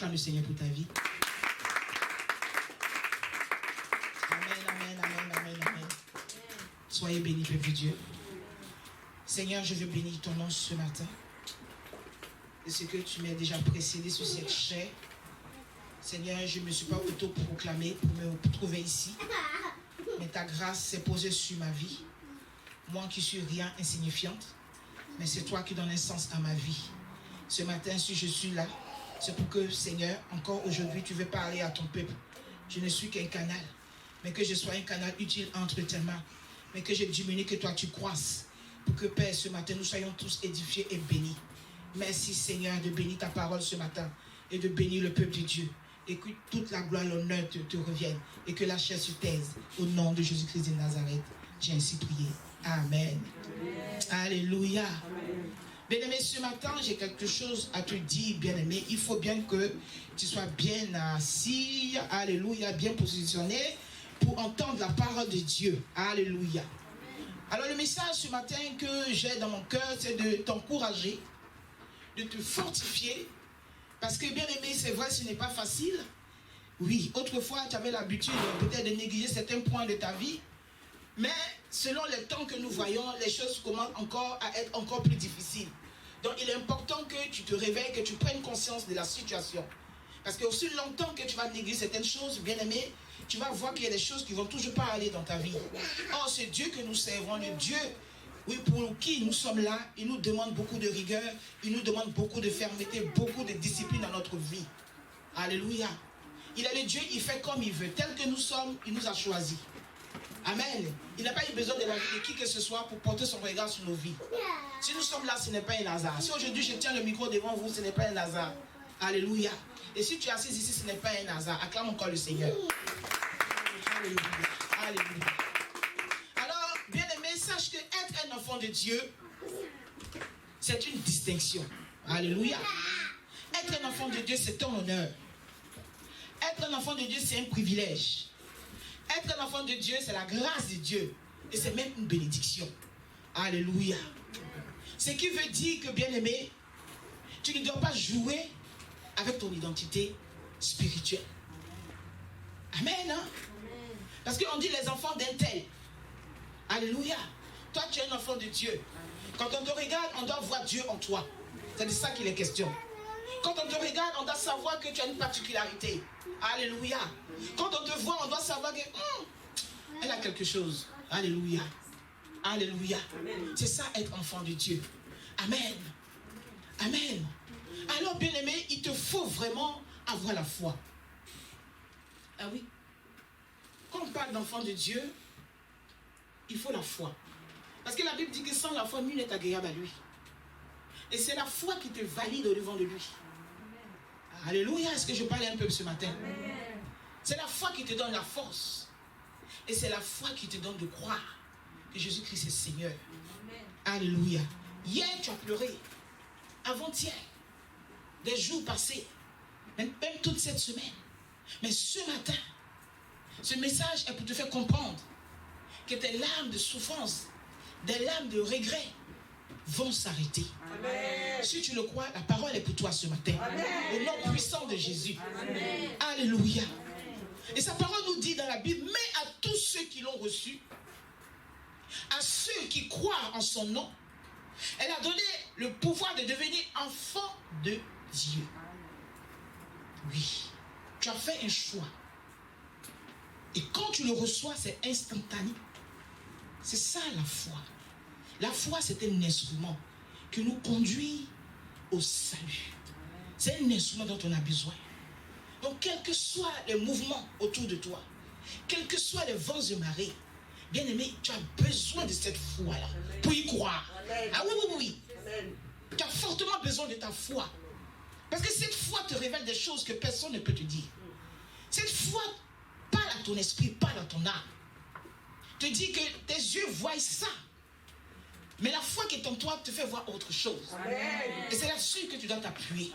acclame le Seigneur pour ta vie. Amen, amen, amen, amen, amen. Soyez bénis, peuple de Dieu. Seigneur, je veux bénir ton nom ce matin. Et ce que tu m'as déjà précédé sur cette chair. Seigneur, je ne me suis pas auto-proclamé pour me trouver ici. Mais ta grâce s'est posée sur ma vie. Moi qui suis rien insignifiante. Mais c'est toi qui donnes un sens à ma vie. Ce matin, si je suis là, c'est pour que, Seigneur, encore aujourd'hui, tu veux parler à ton peuple. Je ne suis qu'un canal. Mais que je sois un canal utile entre tes mains. Mais que je diminue, que toi tu croisses. Pour que, Père, ce matin, nous soyons tous édifiés et bénis. Merci, Seigneur, de bénir ta parole ce matin. Et de bénir le peuple de Dieu. Et que toute la gloire, l'honneur te revienne. Et que la chair se taise. Au nom de Jésus-Christ de Nazareth. J'ai ainsi prié. Amen. Amen. Alléluia. Amen. Bien-aimé, ce matin, j'ai quelque chose à te dire, bien-aimé. Il faut bien que tu sois bien assis. Alléluia. Bien positionné pour entendre la parole de Dieu. Alléluia. Alors, le message ce matin que j'ai dans mon cœur, c'est de t'encourager, de te fortifier. Parce que, bien aimé, c'est vrai, ce n'est pas facile. Oui, autrefois, tu avais l'habitude peut-être de négliger certains points de ta vie. Mais, selon les temps que nous voyons, les choses commencent encore à être encore plus difficiles. Donc, il est important que tu te réveilles, que tu prennes conscience de la situation. Parce que aussi longtemps que tu vas négliger certaines choses, bien aimé, tu vas voir qu'il y a des choses qui ne vont toujours pas aller dans ta vie. Or, ce Dieu que nous servons, le Dieu, oui, pour qui nous sommes là, il nous demande beaucoup de rigueur, il nous demande beaucoup de fermeté, beaucoup de discipline dans notre vie. Alléluia. Il est le Dieu, il fait comme il veut. Tel que nous sommes, il nous a choisis. Amen. Il n'a pas eu besoin de la vie de qui que ce soit pour porter son regard sur nos vies. Si nous sommes là, ce n'est pas un hasard. Si aujourd'hui je tiens le micro devant vous, ce n'est pas un hasard. Alléluia. Et si tu es assis ici, ce n'est pas un hasard. Acclame encore le Seigneur. Alléluia. Alléluia. Alors, bien-aimé, sache que être un enfant de Dieu, c'est une distinction. Alléluia. Être un enfant de Dieu, c'est ton honneur. Être un enfant de Dieu, c'est un privilège. Être un enfant de Dieu, c'est la grâce de Dieu. Et c'est même une bénédiction. Alléluia. Ce qui veut dire que, bien-aimé, tu ne dois pas jouer avec ton identité spirituelle. Amen. Hein? Parce qu'on dit les enfants d'un tel. Alléluia. Toi, tu es un enfant de Dieu. Quand on te regarde, on doit voir Dieu en toi. C'est de ça qu'il est question. Quand on te regarde, on doit savoir que tu as une particularité. Alléluia. Quand on te voit, on doit savoir que elle a quelque chose. Alléluia. Alléluia. C'est ça être enfant de Dieu. Amen. Amen. Alors, bien-aimé, il te faut vraiment avoir la foi. Ah oui. Quand on parle d'enfant de Dieu, il faut la foi. Parce que la Bible dit que sans la foi, nul n'est agréable à lui. Et c'est la foi qui te valide au devant de lui. Alléluia. Est-ce que je parle un peu ce matin? C'est la foi qui te donne la force. Et c'est la foi qui te donne de croire que Jésus-Christ est Seigneur. Alléluia. Hier, tu as pleuré. Avant-hier. Des jours passés. Même toute cette semaine. Mais ce matin, ce message est pour te faire comprendre que tes larmes de souffrance, des larmes de regret vont s'arrêter. Si tu le crois, la parole est pour toi ce matin. Amen. Au nom puissant de Jésus. Amen. Alléluia. Et sa parole nous dit dans la Bible, mais à tous ceux qui l'ont reçu, à ceux qui croient en son nom, elle a donné le pouvoir de devenir enfant de Dieu. Oui, tu as fait un choix. Et quand tu le reçois, c'est instantané. C'est ça la foi. La foi, c'est un instrument qui nous conduit au salut. C'est un instrument dont on a besoin. Donc, quels que soient les mouvements autour de toi, quels que soient les vents et marées, bien aimé, tu as besoin de cette foi-là pour y croire. Ah oui, oui, oui. Tu as fortement besoin de ta foi. Parce que cette foi te révèle des choses que personne ne peut te dire. Cette foi parle à ton esprit, parle à ton âme. Te dit que tes yeux voient ça. Mais la foi qui est en toi te fait voir autre chose. Amen. Et c'est là-dessus que tu dois t'appuyer.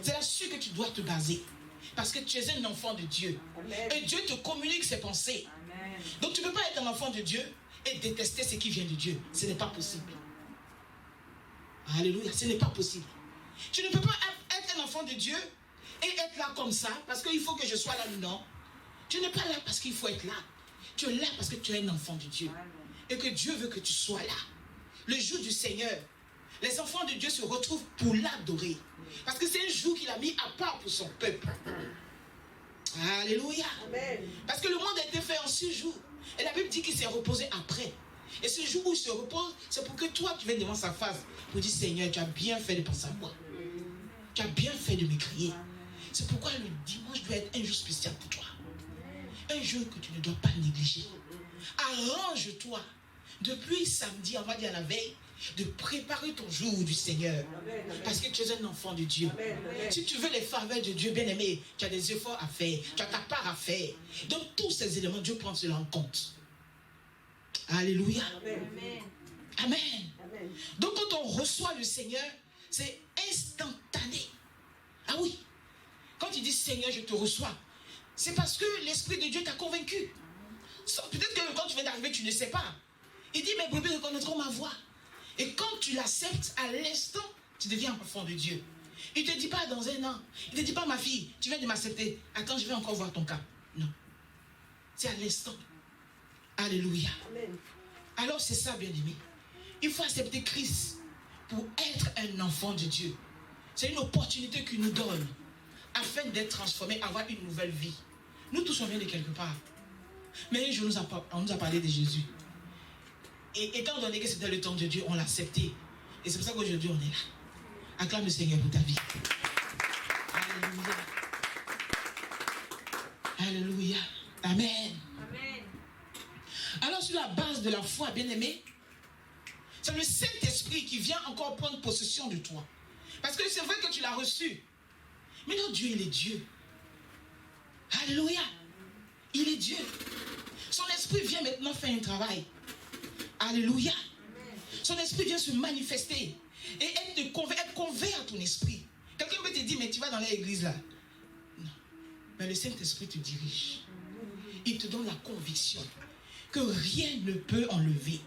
C'est là-dessus que tu dois te baser. Parce que tu es un enfant de Dieu. Amen. Et Dieu te communique ses pensées. Amen. Donc tu ne peux pas être un enfant de Dieu et détester ce qui vient de Dieu. Ce n'est pas possible. Alléluia, ce n'est pas possible. Tu ne peux pas être un enfant de Dieu Et être là comme ça, parce qu'il faut que je sois là, non. Tu n'es pas là parce qu'il faut être là. Tu es là parce que tu es un enfant de Dieu. Et que Dieu veut que tu sois là. Le jour du Seigneur, les enfants de Dieu se retrouvent pour l'adorer. Parce que c'est un jour qu'il a mis à part pour son peuple. Alléluia. Amen. Parce que le monde a été fait en 6 jours. Et la Bible dit qu'il s'est reposé après. Et ce jour où il se repose, c'est pour que toi, tu viennes devant sa face pour dire, Seigneur, tu as bien fait de penser à moi. Tu as bien fait de m'écrier. C'est pourquoi le dimanche doit être un jour spécial pour toi. Un jour que tu ne dois pas négliger. Arrange-toi. Depuis samedi, on va dire la veille, de préparer ton jour du Seigneur. Parce que tu es un enfant de Dieu. Si tu veux les faveurs de Dieu, bien-aimé, tu as des efforts à faire. Tu as ta part à faire. Donc tous ces éléments, Dieu prend cela en compte. Alléluia. Amen. Amen. Donc quand on reçoit le Seigneur, c'est instantané. Ah oui. Quand il dit Seigneur, je te reçois, c'est parce que l'Esprit de Dieu t'a convaincu. Peut-être que quand tu viens d'arriver, tu ne sais pas. Il dit, mes brebis reconnaîtront ma voix. Et quand tu l'acceptes, à l'instant, tu deviens un enfant de Dieu. Il ne te dit pas dans un an. Il ne te dit pas, ma fille, tu viens de m'accepter. Attends, je vais encore voir ton cas. Non. C'est à l'instant. Alléluia. Amen. Alors c'est ça, bien-aimé. Il faut accepter Christ pour être un enfant de Dieu. C'est une opportunité qu'il nous donne afin d'être transformé, avoir une nouvelle vie. Nous tous, on vient de quelque part. Mais un jour, on nous a parlé de Jésus. Et étant donné que c'était le temps de Dieu, on l'a accepté. Et c'est pour ça qu'aujourd'hui, on est là. Acclame le Seigneur pour ta vie. Alléluia. Alléluia. Amen. Amen. Alors, sur la base de la foi, bien-aimé, c'est le Saint-Esprit qui vient encore prendre possession de toi. Parce que c'est vrai que tu l'as reçu. Mais non, Dieu, il est Dieu. Alléluia. Il est Dieu. Son esprit vient maintenant faire un travail. Alléluia. Son esprit vient se manifester. Et être convert à ton esprit. Quelqu'un peut te dire, mais tu vas dans l'église là. Non. Mais le Saint-Esprit te dirige. Il te donne la conviction que rien ne peut enlever.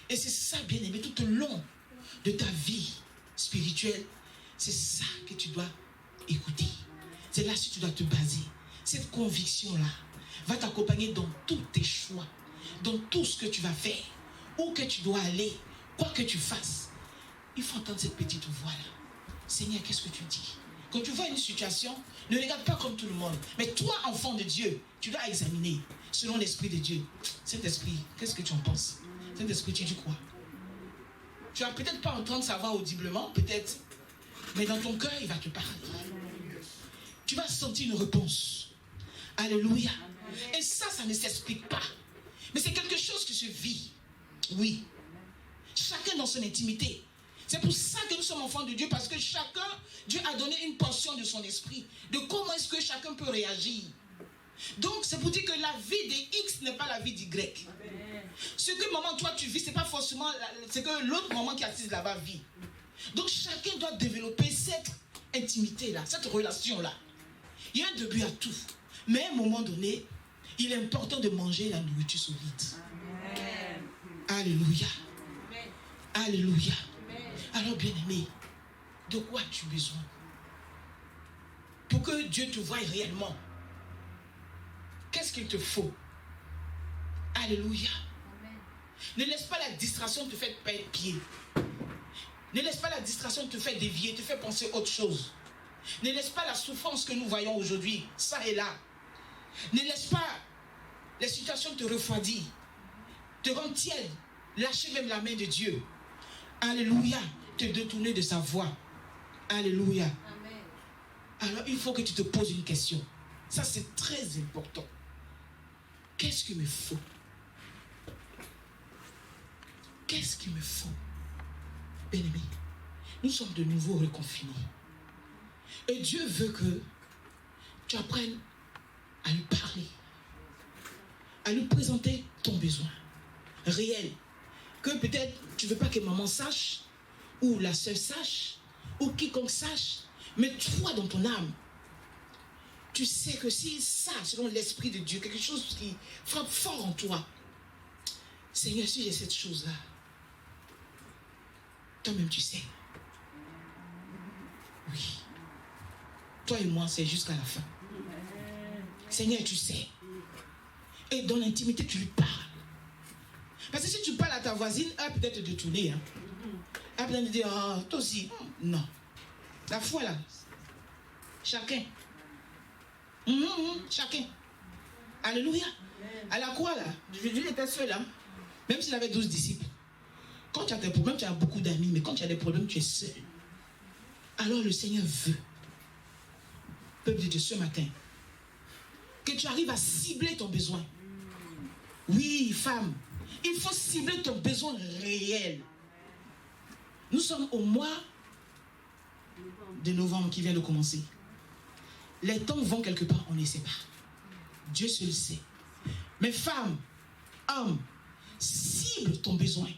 Et c'est ça, bien-aimé, tout au long de ta vie spirituelle. C'est ça que tu dois écouter. C'est là que tu dois te baser. Cette conviction-là va t'accompagner dans tous tes choix, dans tout ce que tu vas faire, où que tu dois aller, quoi que tu fasses. Il faut entendre cette petite voix-là. Seigneur, qu'est-ce que tu dis? Quand tu vois une situation, ne regarde pas comme tout le monde. Mais toi, enfant de Dieu, tu dois examiner selon l'Esprit de Dieu. Cet esprit, qu'est-ce que tu en penses? Cet esprit, tu dis quoi? Tu vas peut-être pas entendre sa voix audiblement, peut-être. Mais dans ton cœur, il va te parler. Tu vas sentir une réponse. Alléluia. Et ça ne s'explique pas. Mais c'est quelque chose qui se vit. Oui. Chacun dans son intimité. C'est pour ça que nous sommes enfants de Dieu, parce que chacun, Dieu a donné une portion de son esprit, de comment est-ce que chacun peut réagir. Donc, c'est pour dire que la vie de X n'est pas la vie d'Y. Ce que maman, toi, tu vis, c'est pas forcément ce que l'autre maman qui est assise là-bas vit. Donc, chacun doit développer cette intimité-là, cette relation-là. Il y a un début à tout. Mais à un moment donné, il est important de manger la nourriture solide. Amen. Alléluia. Amen. Alléluia. Amen. Alors, bien-aimé, de quoi as-tu besoin? Pour que Dieu te voie réellement. Qu'est-ce qu'il te faut? Alléluia. Amen. Ne laisse pas la distraction te faire perdre pied. Ne laisse pas la distraction te faire dévier, te faire penser autre chose. Ne laisse pas la souffrance que nous voyons aujourd'hui, ça et là. Ne laisse pas les situations te refroidir, te rendre tiède, lâcher même la main de Dieu. Alléluia. Te détourner de sa voix. Alléluia. Amen. Alors il faut que tu te poses une question. Ça c'est très important. Qu'est-ce qu'il me faut? Qu'est-ce qu'il me faut? Bien-aimé, nous sommes de nouveau reconfinés. Et Dieu veut que tu apprennes à lui parler, à lui présenter ton besoin réel. Que peut-être tu ne veux pas que maman sache, ou la sœur sache, ou quiconque sache, mais toi dans ton âme, tu sais que si ça, selon l'Esprit de Dieu, quelque chose qui frappe fort en toi, Seigneur, si j'ai cette chose-là, toi-même tu sais. Oui. toi et moi, c'est jusqu'à la fin. Seigneur, tu sais. Et dans l'intimité, tu lui parles. Parce que si tu parles à ta voisine, elle peut peut-être te détourner. Hein. Elle peut peut-être te dire, oh, toi aussi. Non. La foi là. Chacun. Chacun. Alléluia. À la croix là, Jésus était seul. Hein. Même s'il avait 12 disciples. Quand tu as des problèmes, tu as beaucoup d'amis. Mais quand tu as des problèmes, tu es seul. Alors le Seigneur veut, peuple de Dieu, ce matin, que tu arrives à cibler ton besoin. Oui, femme, il faut cibler ton besoin réel. Nous sommes au mois de novembre qui vient de commencer. Les temps vont quelque part, on ne sait pas. Dieu seul sait. Mais femme, homme, cible ton besoin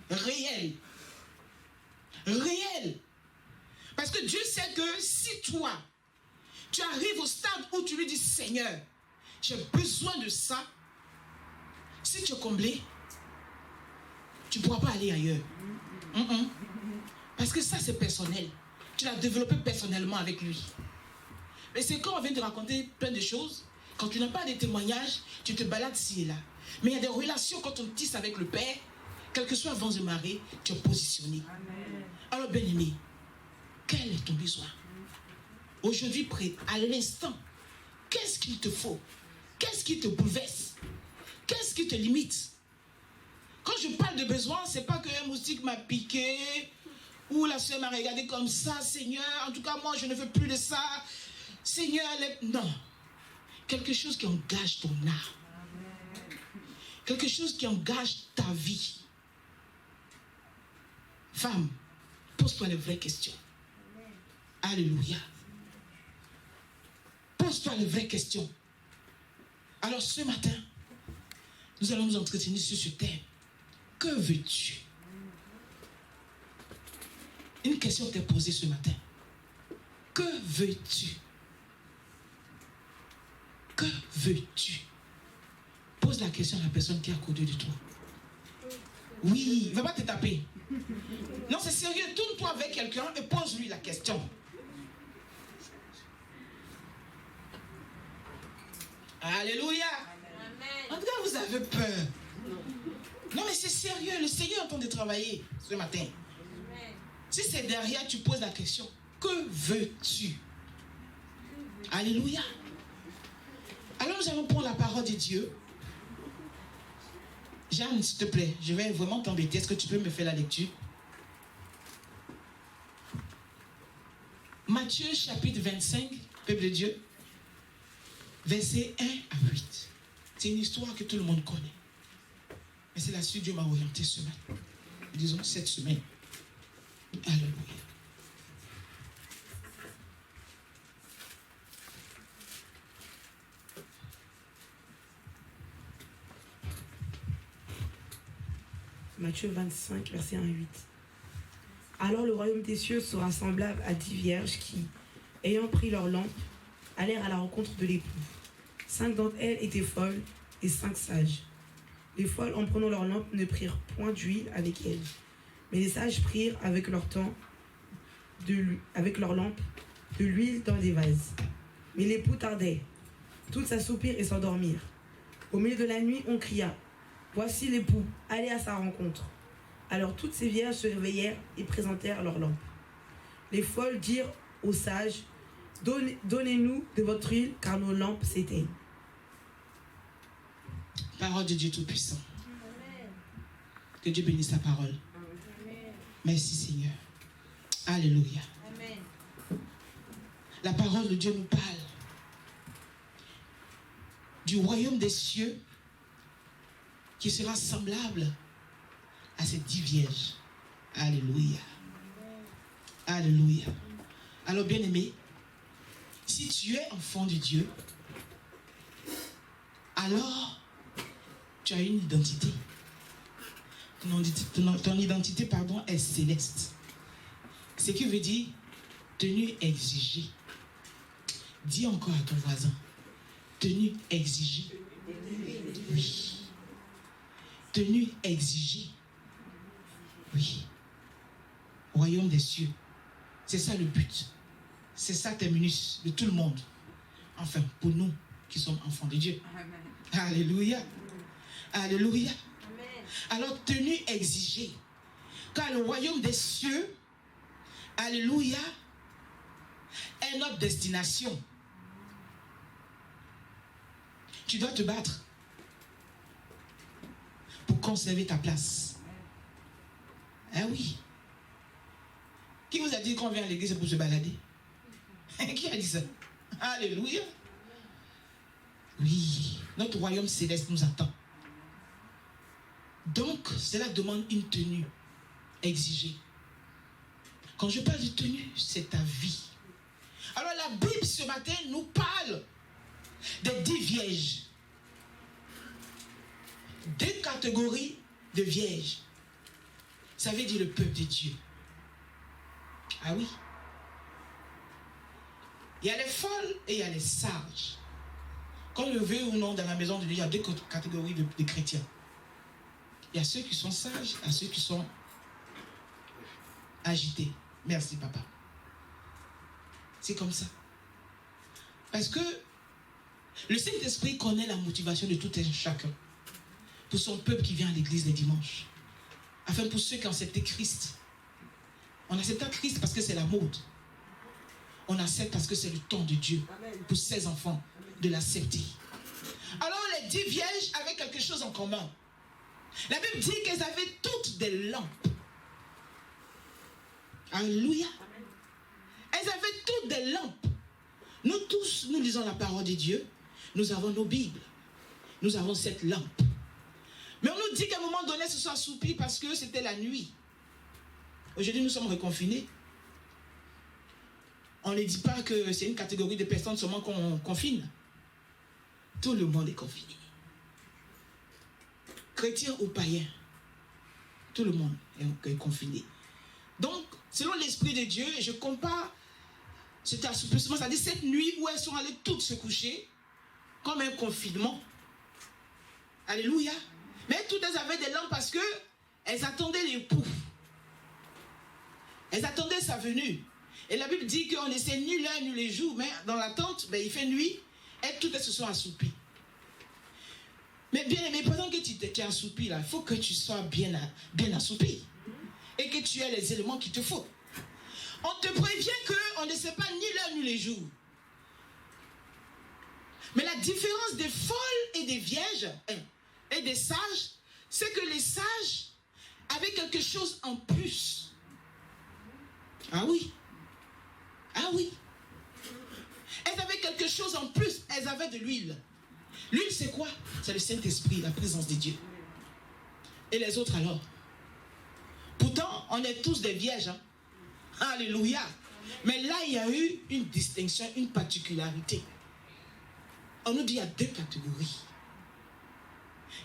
réel. Réel. Parce que Dieu sait que si toi, tu arrives au stade où tu lui dis, Seigneur, j'ai besoin de ça, si tu es comblé, tu ne pourras pas aller ailleurs. Parce que ça, c'est personnel. Tu l'as développé personnellement avec lui. Mais c'est quand on vient de raconter plein de choses, quand tu n'as pas de témoignages, tu te balades ci et là. Mais il y a des relations quand on tisse avec le Père, quel que soit avant de marier, tu es positionné. Amen. Alors, bien-aimé, quel est ton besoin? Aujourd'hui, prêt, à l'instant, qu'est-ce qu'il te faut? Qu'est-ce qui te bouleverse? Qu'est-ce qui te limite? Quand je parle de besoin, ce n'est pas qu'un moustique m'a piqué, ou la soeur m'a regardé comme ça, Seigneur, en tout cas, moi, je ne veux plus de ça. Seigneur, non. Quelque chose qui engage ton âme. Quelque chose qui engage ta vie. Femme, pose-toi les vraies questions. Alléluia. Pose-toi les vraies questions. Alors ce matin, nous allons nous entretenir sur ce thème. Que veux-tu? Une question t'est posée ce matin. Que veux-tu? Que veux-tu? Pose la question à la personne qui est à côté de toi. Oui, il ne va pas te taper. Non, c'est sérieux. Tourne-toi avec quelqu'un et pose-lui la question. Alléluia. Amen. En tout cas, vous avez peur. Non, mais c'est sérieux. Le Seigneur est en train de travailler ce matin. Amen. Si c'est derrière, tu poses la question. Que veux-tu? Alléluia. Alors, nous allons prendre la parole de Dieu. Jeanne, s'il te plaît, je vais vraiment t'embêter. Est-ce que tu peux me faire la lecture? Matthieu chapitre 25, peuple de Dieu, versets 1 à 8. C'est une histoire que tout le monde connaît. Mais c'est là-dessus que Dieu m'a orienté ce matin. Disons cette semaine. Alléluia. Matthieu 25, verset 1 à 8. Alors le royaume des cieux sera semblable à 10 vierges qui, ayant pris leur lampe, allèrent à la rencontre de l'époux. 5 d'entre elles étaient folles et 5 sages. Les folles, en prenant leur lampe, ne prirent point d'huile avec elles. Mais les sages prirent avec leur lampe de l'huile dans des vases. Mais l'époux tardait. Toutes s'assoupirent et s'endormirent. Au milieu de la nuit, on cria: voici l'époux, allez à sa rencontre. Alors toutes ces vierges se réveillèrent et présentèrent leurs lampes. Les folles dirent aux sages: donnez-nous de votre huile, car nos lampes s'éteignent. Parole de Dieu Tout-Puissant. Que Dieu bénisse sa parole. Amen. Merci Seigneur. Alléluia. Amen. La parole de Dieu nous parle du royaume des cieux qui sera semblable à ces 10 vierges. Alléluia. Alléluia. Alors bien aimé, si tu es enfant de Dieu, alors tu as une identité. Ton identité, pardon, est céleste. Ce qui veut dire tenue exigée. Dis encore à ton voisin, tenue exigée. Oui. Tenue exigée. Oui. Royaume des cieux. C'est ça le but. c'est ça terminus de tout le monde. Enfin, pour nous qui sommes enfants de Dieu. Amen. Alléluia. Alléluia. Amen. Alors, tenue exigée. Car le royaume des cieux, alléluia, est notre destination. Tu dois te battre pour conserver ta place. Ah oui. Qui vous a dit qu'on vient à l'église pour se balader? Qui a dit ça? Alléluia. Oui, notre royaume céleste nous attend. Donc, cela demande une tenue exigée. Quand je parle de tenue, c'est ta vie. Alors la Bible ce matin nous parle des 10 vierges. 2 catégories de vierges. Ça veut dire le peuple de Dieu. Ah oui. Il y a les folles et il y a les sages. Qu'on le veut ou non, dans la maison de Dieu, il y a 2 catégories de chrétiens. Il y a ceux qui sont sages, il y a ceux qui sont agités. Merci, papa. C'est comme ça. Parce que le Saint-Esprit connaît la motivation de tout un chacun. Pour son peuple qui vient à l'église les dimanches. Enfin, pour ceux qui ont accepté Christ. On accepte Christ parce que c'est la mode. On accepte parce que c'est le temps de Dieu. Pour ses enfants, de l'accepter. Alors, les 10 vierges avaient quelque chose en commun. La Bible dit qu'elles avaient toutes des lampes. Alléluia. Elles avaient toutes des lampes. Nous tous, nous lisons la parole de Dieu. Nous avons nos Bibles. Nous avons cette lampe. Mais on nous dit qu'à un moment donné, elles se sont assoupies parce que c'était la nuit. Aujourd'hui, nous sommes reconfinés. On ne dit pas que c'est une catégorie de personnes seulement qu'on confine. Tout le monde est confiné. Chrétien ou païen. Tout le monde est confiné. Donc, selon l'Esprit de Dieu, je compare cet assouplissement, c'est-à-dire cette nuit où elles sont allées toutes se coucher, comme un confinement. Alléluia. Mais toutes elles avaient des lampes parce qu'elles attendaient l'époux. Elles attendaient sa venue. Et la Bible dit qu'on ne sait ni l'heure ni les jours, mais dans la tente, il fait nuit, et toutes elles se sont assoupies. Mais bien aimé, pendant que tu es assoupi, là, il faut que tu sois bien assoupi. Et que tu aies les éléments qu'il te faut. On te prévient qu'on ne sait pas ni l'heure ni les jours. Mais la différence des folles et des vierges et des sages, c'est que les sages avaient quelque chose en plus. Ah oui. Ah oui. Elles avaient quelque chose en plus. Elles avaient de l'huile. L'huile, c'est quoi? C'est le Saint-Esprit, la présence de Dieu. Et les autres alors? Pourtant, on est tous des vierges. Hein? Alléluia. Mais là, il y a eu une distinction, une particularité. On nous dit qu'il y a 2 catégories.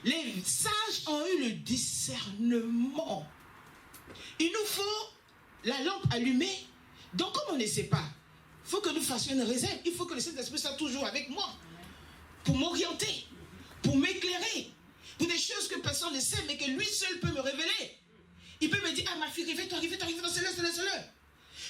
Les sages ont eu le discernement. Il nous faut la lampe allumée. Donc, comme on ne sait pas, il faut que nous fassions une réserve. Il faut que le Saint-Esprit soit toujours avec moi. Pour m'orienter, pour m'éclairer. Pour des choses que personne ne sait, mais que lui seul peut me révéler. Il peut me dire, ah ma fille, réveille-toi, c'est-le.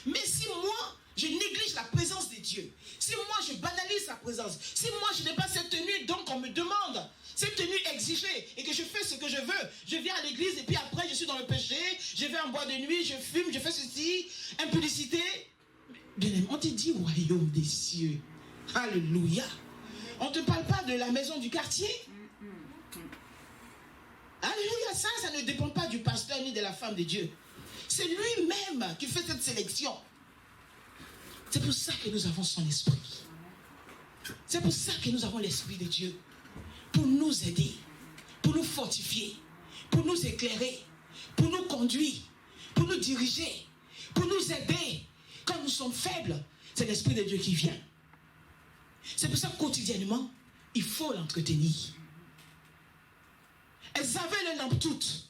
Mais si moi, je néglige la présence de Dieu, si moi je banalise sa présence, si moi je n'ai pas cette tenue, donc on me demande, cette tenue exigée, et que je fais ce que je veux, je viens à l'église et puis après je suis dans le péché, je vais en boîte de nuit, je fume, je fais ceci, impudicité. Bien aimé, on te dit royaume des cieux. Alléluia. On ne te parle pas de la maison du quartier. Alléluia, ça ne dépend pas du pasteur ni de la femme de Dieu. C'est lui-même qui fait cette sélection. C'est pour ça que nous avons son esprit. C'est pour ça que nous avons l'esprit de Dieu. Pour nous aider, pour nous fortifier, pour nous éclairer, pour nous conduire, pour nous diriger, pour nous aider. Quand nous sommes faibles, c'est l'esprit de Dieu qui vient. C'est pour ça que quotidiennement, il faut l'entretenir. Elles avaient les lampes toutes.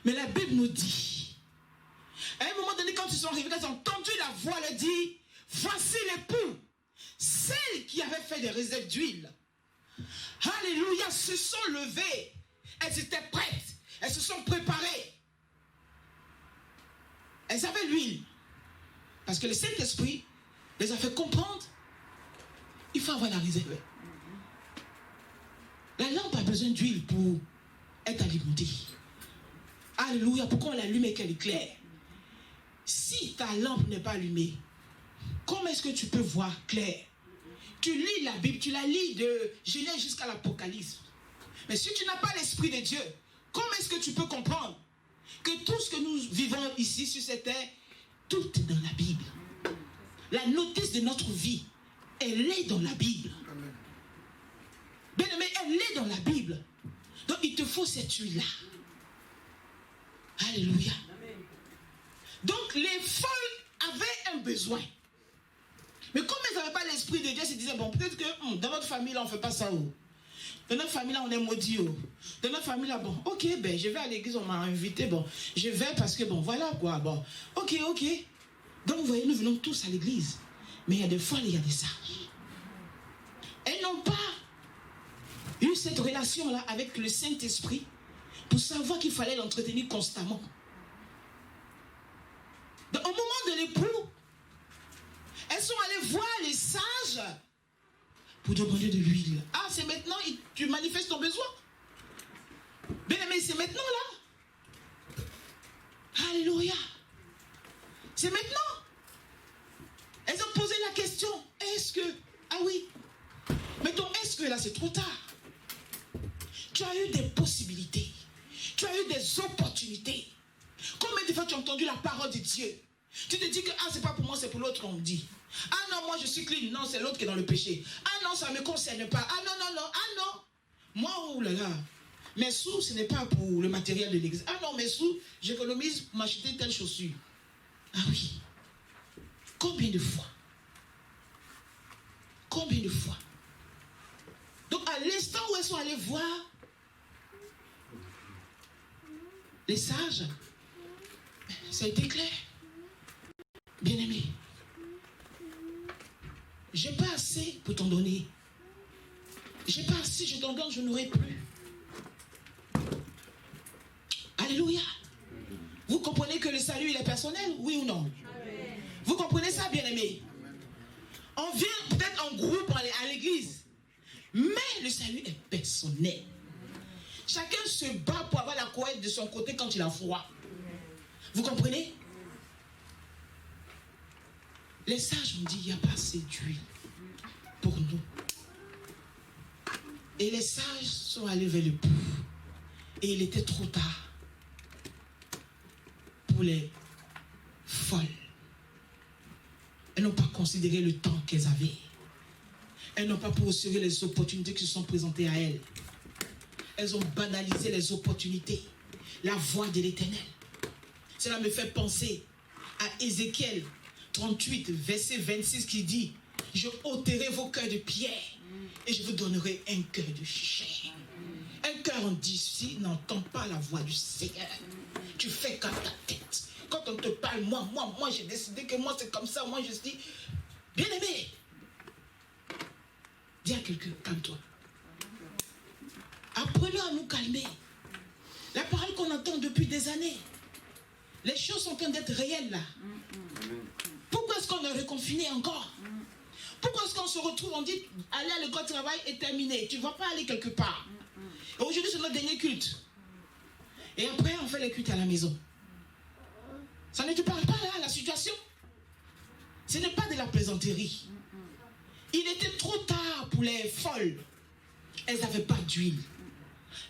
Mais la Bible nous dit, à un moment donné, quand ils sont arrivés, elles ont entendu la voix, elle dit, voici l'époux. Celles qui avaient fait des réserves d'huile, alléluia, se sont levées. Elles étaient prêtes. Elles se sont préparées. Elles avaient l'huile. Parce que le Saint-Esprit les a fait comprendre. Il faut avoir la réserve. La lampe a besoin d'huile pour être alimentée. Alléluia. Pourquoi on l'allume et qu'elle est claire? Si ta lampe n'est pas allumée, comment est-ce que tu peux voir clair? Tu lis la Bible, tu la lis de Genèse jusqu'à l'Apocalypse. Mais si tu n'as pas l'Esprit de Dieu, comment est-ce que tu peux comprendre que tout ce que nous vivons ici sur cette terre, tout est dans la Bible? La notice de notre vie, elle est dans la Bible. Bien-aimé, elle est dans la Bible. Donc il te faut cette huile-là. Alléluia. Donc les folles avaient un besoin. Mais comme elles n'avaient pas l'Esprit de Dieu, elles se disaient, bon, peut-être que dans notre famille, là, on ne fait pas ça. Dans notre famille, là, on est maudit. Dans notre famille, là, bon, ok, ben, je vais à l'église, on m'a invité, bon, je vais parce que, bon, voilà, quoi, bon, ok. Donc, vous voyez, nous venons tous à l'église. Mais il y a des folles et il y a des sages. Elles n'ont pas eu cette relation-là avec le Saint-Esprit pour savoir qu'il fallait l'entretenir constamment. Donc, au moment de l'époux, elles sont allées voir les sages pour demander de l'huile. Ah, c'est maintenant, tu manifestes ton besoin. Bien aimé, c'est maintenant là. Alléluia. C'est maintenant. Elles ont posé la question, est-ce que... Ah oui. Mettons, est-ce que là, c'est trop tard? Tu as eu des possibilités. Tu as eu des opportunités. Combien de fois tu as entendu la parole de Dieu? Tu te dis que ah, c'est pas pour moi, c'est pour l'autre qu'on me dit. Ah non, moi je suis clean. Non, c'est l'autre qui est dans le péché. Ah non, ça ne me concerne pas. Ah non. Ah non. Moi, oh là là. Mes sous, ce n'est pas pour le matériel de l'église. Ah non, mes sous, j'économise pour m'acheter telle chaussure. Ah oui. Combien de fois? Combien de fois? Donc à l'instant où elles sont allées voir les sages, ça a été clair. Bien-aimé, j'ai pas assez pour t'en donner. J'ai pas assez, je t'en donne, je n'aurai plus. Alléluia. Vous comprenez que le salut il est personnel, oui ou non? Amen. Vous comprenez ça, bien-aimé? On vient peut-être en groupe à l'église, mais le salut est personnel. Chacun se bat pour avoir la couette de son côté quand il a froid. Vous comprenez? Les sages ont dit, il n'y a pas assez d'huile pour nous. Et les sages sont allés vers le bout. Et il était trop tard pour les folles. Elles n'ont pas considéré le temps qu'elles avaient. Elles n'ont pas poursuivi les opportunités qui se sont présentées à elles. Elles ont banalisé les opportunités. La voix de l'Éternel. Cela me fait penser à Ézéchiel 38, verset 26 qui dit, je ôterai vos cœurs de pierre et je vous donnerai un cœur de chair. Un cœur d'ici n'entend pas la voix du Seigneur. Tu fais comme ta tête. Quand on te parle, moi, j'ai décidé que moi c'est comme ça, moi je dis, bien aimé, dis à quelqu'un, calme-toi. Apprenons à nous calmer. La parole qu'on entend depuis des années, les choses sont en train d'être réelles là. Pourquoi est-ce qu'on est reconfiné encore? Pourquoi est-ce qu'on se retrouve, on dit, aller à l'école, travail est terminé. Tu ne vas pas aller quelque part. Et aujourd'hui, c'est notre dernier culte. Et après, on fait les cultes à la maison. Ça ne te parle pas là, la situation? Ce n'est pas de la plaisanterie. Il était trop tard pour les folles. Elles n'avaient pas d'huile.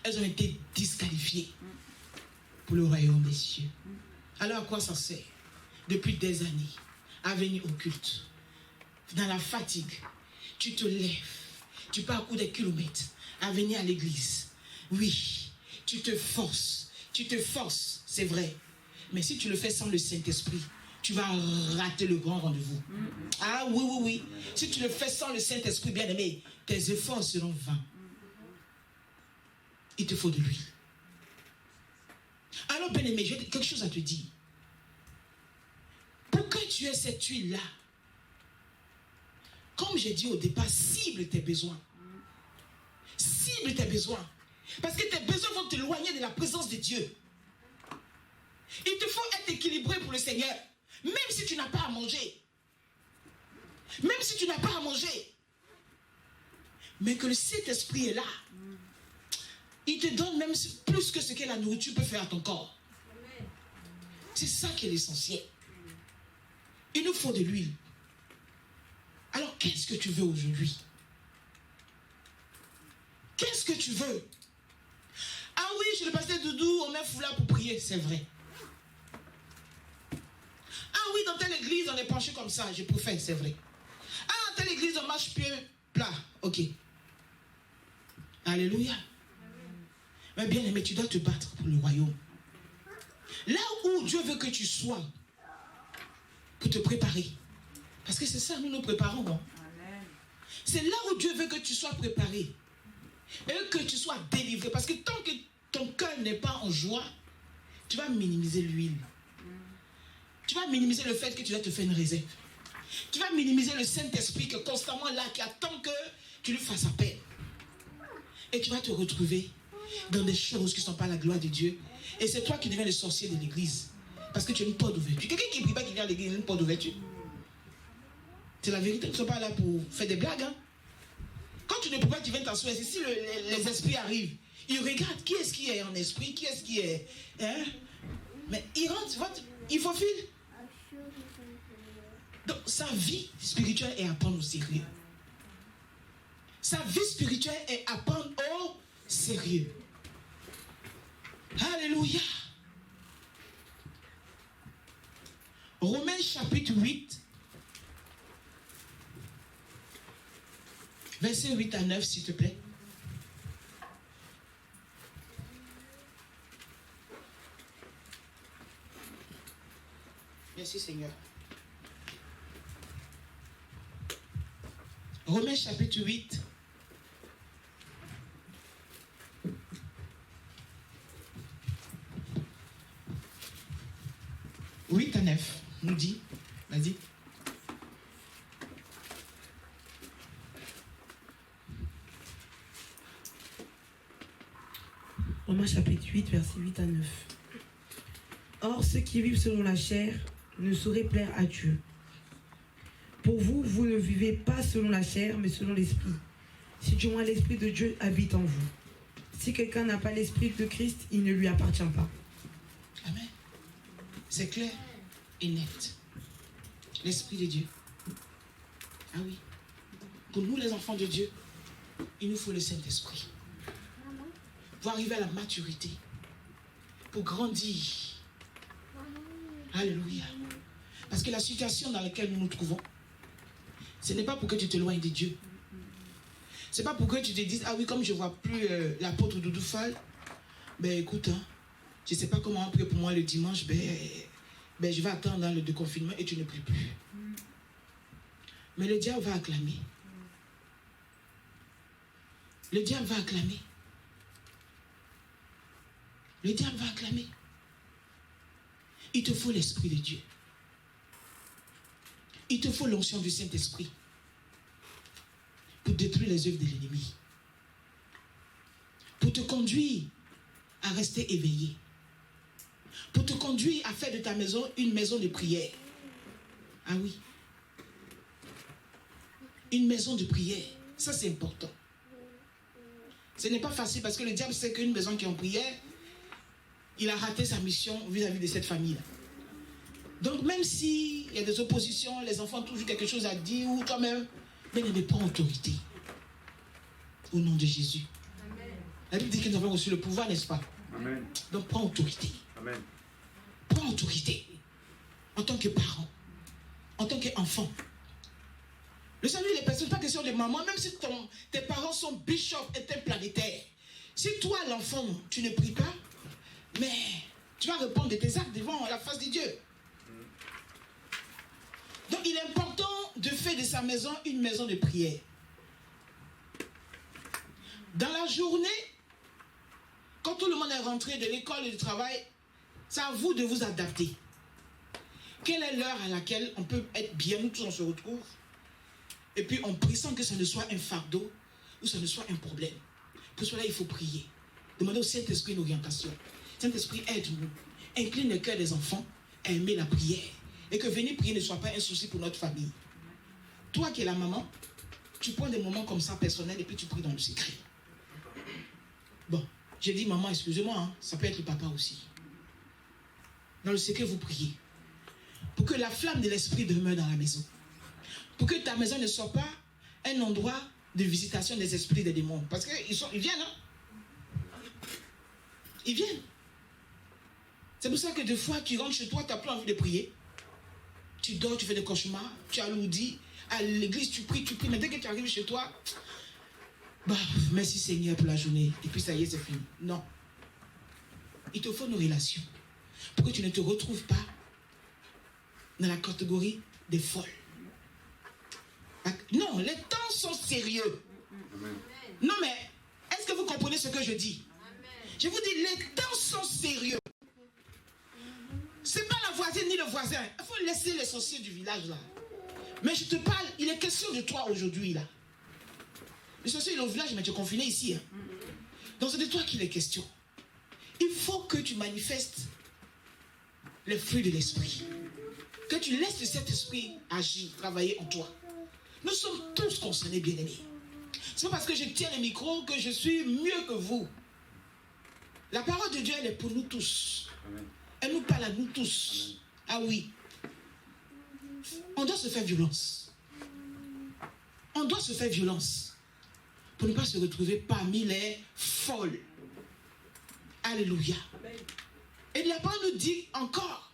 Elles ont été disqualifiées pour le royaume des cieux. Alors à quoi ça sert? Depuis des années, à venir au culte, dans la fatigue, tu te lèves, tu parcours des kilomètres, à venir à l'église. Oui, tu te forces, c'est vrai. Mais si tu le fais sans le Saint-Esprit, tu vas rater le grand rendez-vous. Ah oui. Si tu le fais sans le Saint-Esprit, bien aimé, tes efforts seront vains. Il te faut de l'huile. Alors, bien aimé, j'ai quelque chose à te dire. Pour que tu aies cette huile-là, comme j'ai dit au départ, cible tes besoins. Cible tes besoins. Parce que tes besoins vont t'éloigner de la présence de Dieu. Il te faut être équilibré pour le Seigneur. Même si tu n'as pas à manger. Même si tu n'as pas à manger. Mais que le Saint-Esprit est là. Il te donne même plus que ce que la nourriture peut faire à ton corps. C'est ça qui est l'essentiel. Il nous faut de l'huile. Alors, qu'est-ce que tu veux aujourd'hui? Qu'est-ce que tu veux? Ah oui, chez le pasteur Doudou, on met un foulard pour prier, c'est vrai. Ah oui, dans telle église, on est penché comme ça, je préfère, c'est vrai. Ah, dans telle église, on marche pied plat, ok. Alléluia. Mais bien aimé, tu dois te battre pour le royaume. Là où Dieu veut que tu sois, pour te préparer. Parce que c'est ça, nous nous préparons. Hein? C'est là où Dieu veut que tu sois préparé. Et que tu sois délivré. Parce que tant que ton cœur n'est pas en joie, tu vas minimiser l'huile. Tu vas minimiser le fait que tu dois te faire une réserve. Tu vas minimiser le Saint-Esprit qui est constamment là, qui attend que tu lui fasses appel. Et tu vas te retrouver dans des choses qui ne sont pas la gloire de Dieu. Et c'est toi qui deviens le sorcier de l'église. Parce que tu as une porte d'ouverture. Quelqu'un qui ne prie pas qui vient à l'église, il a une porte d'ouverture. C'est la vérité, ils ne sont pas là pour faire des blagues. Hein? Quand tu ne peux pas, tu viens t'asseoir. Si les esprits arrivent, ils regardent qui est-ce qui est en esprit, qui est-ce qui est. Hein? Mais ils rentrent, il faufile. Donc sa vie spirituelle est à prendre au sérieux. Sa vie spirituelle est à prendre au sérieux. Alléluia. Romains chapitre 8. Versets 8 à 9, s'il te plaît. Merci Seigneur. Romains chapitre 8. « 8 à 9, nous dit, vas-y. Romains chapitre 8, versets 8 à 9. Or, ceux qui vivent selon la chair ne sauraient plaire à Dieu. Pour vous, vous ne vivez pas selon la chair, mais selon l'esprit. Si du moins l'esprit de Dieu habite en vous. Si quelqu'un n'a pas l'esprit de Christ, il ne lui appartient pas. Amen. C'est clair et net. L'esprit de Dieu. Ah oui. Pour nous, les enfants de Dieu, il nous faut le Saint-Esprit. Pour arriver à la maturité. Pour grandir. Alléluia. Parce que la situation dans laquelle nous nous trouvons, ce n'est pas pour que tu t'éloignes de Dieu. Ce n'est pas pour que tu te dises, ah oui, comme je ne vois plus l'apôtre Doudou Fall, ben écoute, hein, je ne sais pas comment on prie pour moi le dimanche, ben je vais attendre dans le déconfinement et tu ne pries plus. Mais le diable va acclamer. Le diable va acclamer. Le diable va acclamer. Il te faut l'Esprit de Dieu. Il te faut l'onction du Saint-Esprit pour détruire les œuvres de l'ennemi. Pour te conduire à rester éveillé. Pour te conduire à faire de ta maison une maison de prière. Ah oui. Une maison de prière. Ça, c'est important. Ce n'est pas facile parce que le diable sait qu'une maison qui est en prière, il a raté sa mission vis-à-vis de cette famille-là. Donc, même s'il y a des oppositions, les enfants ont toujours quelque chose à dire, ou toi-même, mais ne prends autorité. Au nom de Jésus. Amen. La Bible dit que nous avons reçu le pouvoir, n'est-ce pas? Amen. Donc, prends autorité. Amen. Prends autorité. En tant que parent. En tant qu'enfant. Le salut des personnes, pas question de maman, même si tes parents sont bishops interplanétaires. Si toi, l'enfant, tu ne pries pas, mais tu vas répondre de tes actes devant la face de Dieu. Donc, il est important de faire de sa maison une maison de prière. Dans la journée, quand tout le monde est rentré de l'école et du travail, c'est à vous de vous adapter. Quelle est l'heure à laquelle on peut être bien, nous tous on se retrouve, et puis on prie sans que ça ne soit un fardeau ou ça ne soit un problème. Pour cela, il faut prier. Demandez au Saint-Esprit une orientation. Saint-Esprit, aide-nous. Incline le cœur des enfants à aimer la prière. Et que venir prier ne soit pas un souci pour notre famille. toi qui es la maman, tu prends des moments comme ça personnels et puis tu pries dans le secret. Bon, j'ai dit maman, excusez-moi, hein, ça peut être le papa aussi. Dans le secret, vous priez. Pour que la flamme de l'esprit demeure dans la maison. Pour que ta maison ne soit pas un endroit de visitation des esprits des démons. Parce qu'ils viennent, hein. Ils viennent. C'est pour ça que des fois, tu rentres chez toi, tu n'as plus envie de prier. Tu dors, tu fais des cauchemars, tu alourdis. À l'église, tu pries, mais dès que tu arrives chez toi, bah, merci Seigneur pour la journée. Et puis ça y est, c'est fini. Non. Il te faut une relation. Pour que tu ne te retrouves pas dans la catégorie des folles. Non, les temps sont sérieux. Amen. Non, mais est-ce que vous comprenez ce que je dis? Amen. Je vous dis, les temps sont sérieux. Ce n'est pas la voisine ni le voisin. Il faut laisser les sorciers du village là. Mais je te parle, il est question de toi aujourd'hui là. Le sorcier il est au village, mais tu es confiné ici. Hein. Donc c'est de toi qu'il est question. Il faut que tu manifestes les fruits de l'esprit. Que tu laisses cet esprit agir, travailler en toi. Nous sommes tous concernés, bien-aimés. C'est pas parce que je tiens le micro que je suis mieux que vous. La parole de Dieu, elle est pour nous tous. Amen. Elle nous parle à nous tous. Amen. Ah oui. On doit se faire violence. On doit se faire violence. Pour ne pas se retrouver parmi les folles. Alléluia. Amen. Et la parole nous dit encore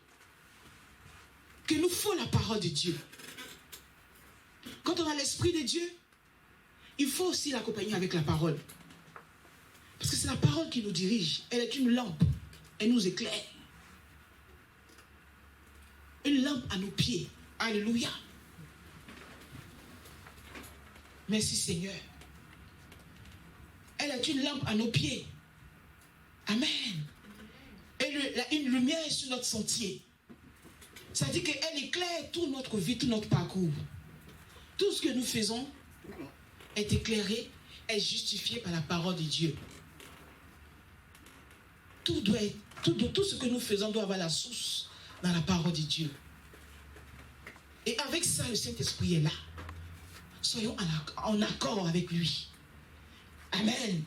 qu'il nous faut la parole de Dieu. Quand on a l'esprit de Dieu, il faut aussi l'accompagner avec la parole. Parce que c'est la parole qui nous dirige. Elle est une lampe. Elle nous éclaire. Une lampe à nos pieds. Alléluia. Merci Seigneur. Elle est une lampe à nos pieds. Amen. Et une lumière sur notre sentier. Ça dit qu'elle éclaire toute notre vie, tout notre parcours. Tout ce que nous faisons est éclairé, est justifié par la parole de Dieu. Tout ce que nous faisons doit avoir la source dans la parole de Dieu. Et avec ça, le Saint-Esprit est là. Soyons en accord avec lui. Amen.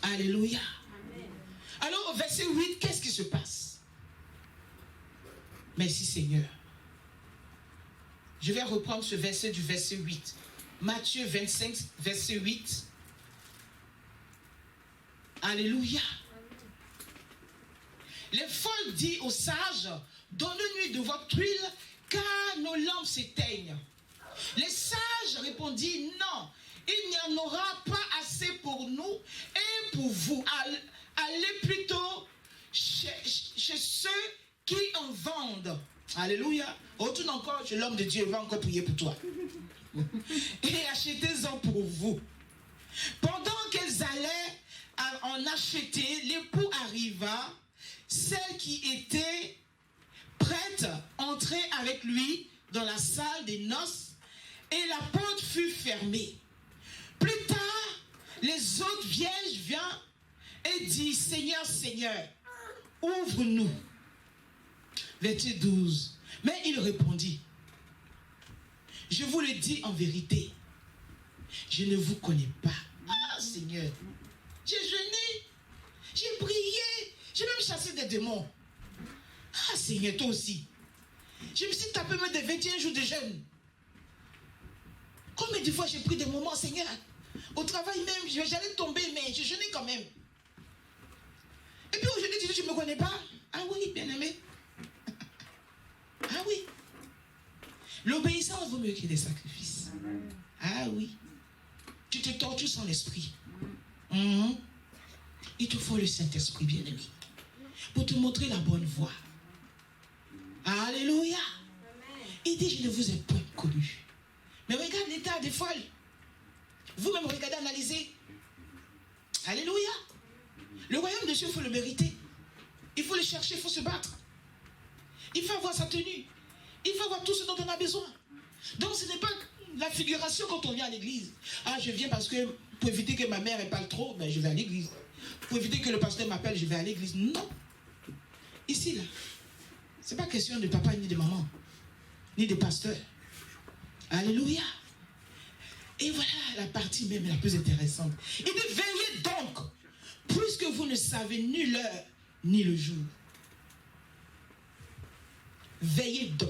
Alléluia. Amen. Alors, au verset 8, qu'est-ce qui se passe? Merci Seigneur. Je vais reprendre ce verset du verset 8. Matthieu 25, verset 8. Alléluia. Les folles disent aux sages, donnez-nous de votre huile, car nos lampes s'éteignent. Les sages répondirent, non, il n'y en aura pas assez pour nous et pour vous. Allez plutôt chez ceux qui en vendent. Alléluia. Retourne encore chez l'homme de Dieu, il va encore prier pour toi. Et achetez-en pour vous. Pendant qu'elles allaient en acheter, l'époux arriva. Celle qui était prête entrait avec lui dans la salle des noces et la porte fut fermée. Plus tard, les autres vierges vinrent et dit, Seigneur, Seigneur, ouvre-nous. Verset 12. Mais il répondit, je vous le dis en vérité, je ne vous connais pas. Ah Seigneur, j'ai jeûné, j'ai prié, j'ai même chassé des démons. Ah Seigneur, toi aussi. Je me suis tapé même des 21 jours de jeûne. Combien de fois j'ai pris des moments, Seigneur, au travail même, j'allais tomber, mais je jeûnais quand même. Et puis aujourd'hui, tu dis, tu ne me connais pas? Ah oui, bien-aimé. Ah oui. L'obéissance vaut mieux que les sacrifices. Ah oui. Tu te tortures sans l'esprit. Il te faut le Saint-Esprit, bien-aimé, pour te montrer la bonne voie. Alléluia. Il dit, je ne vous ai point connu. Mais regarde l'état des folles. Vous-même, regardez, analysez. Alléluia. Le royaume de Dieu, il faut le mériter. Il faut le chercher, il faut se battre. Il faut avoir sa tenue. Il faut avoir tout ce dont on a besoin. Donc ce n'est pas la figuration quand on vient à l'église. Ah, je viens parce que pour éviter que ma mère ne parle trop, ben, je vais à l'église. Pour éviter que le pasteur m'appelle, je vais à l'église. Non. Ici, là, ce n'est pas question de papa ni de maman, ni de pasteur. Alléluia. Et voilà la partie même la plus intéressante. Il dit, veillez donc, puisque vous ne savez ni l'heure, ni le jour. Veillez donc.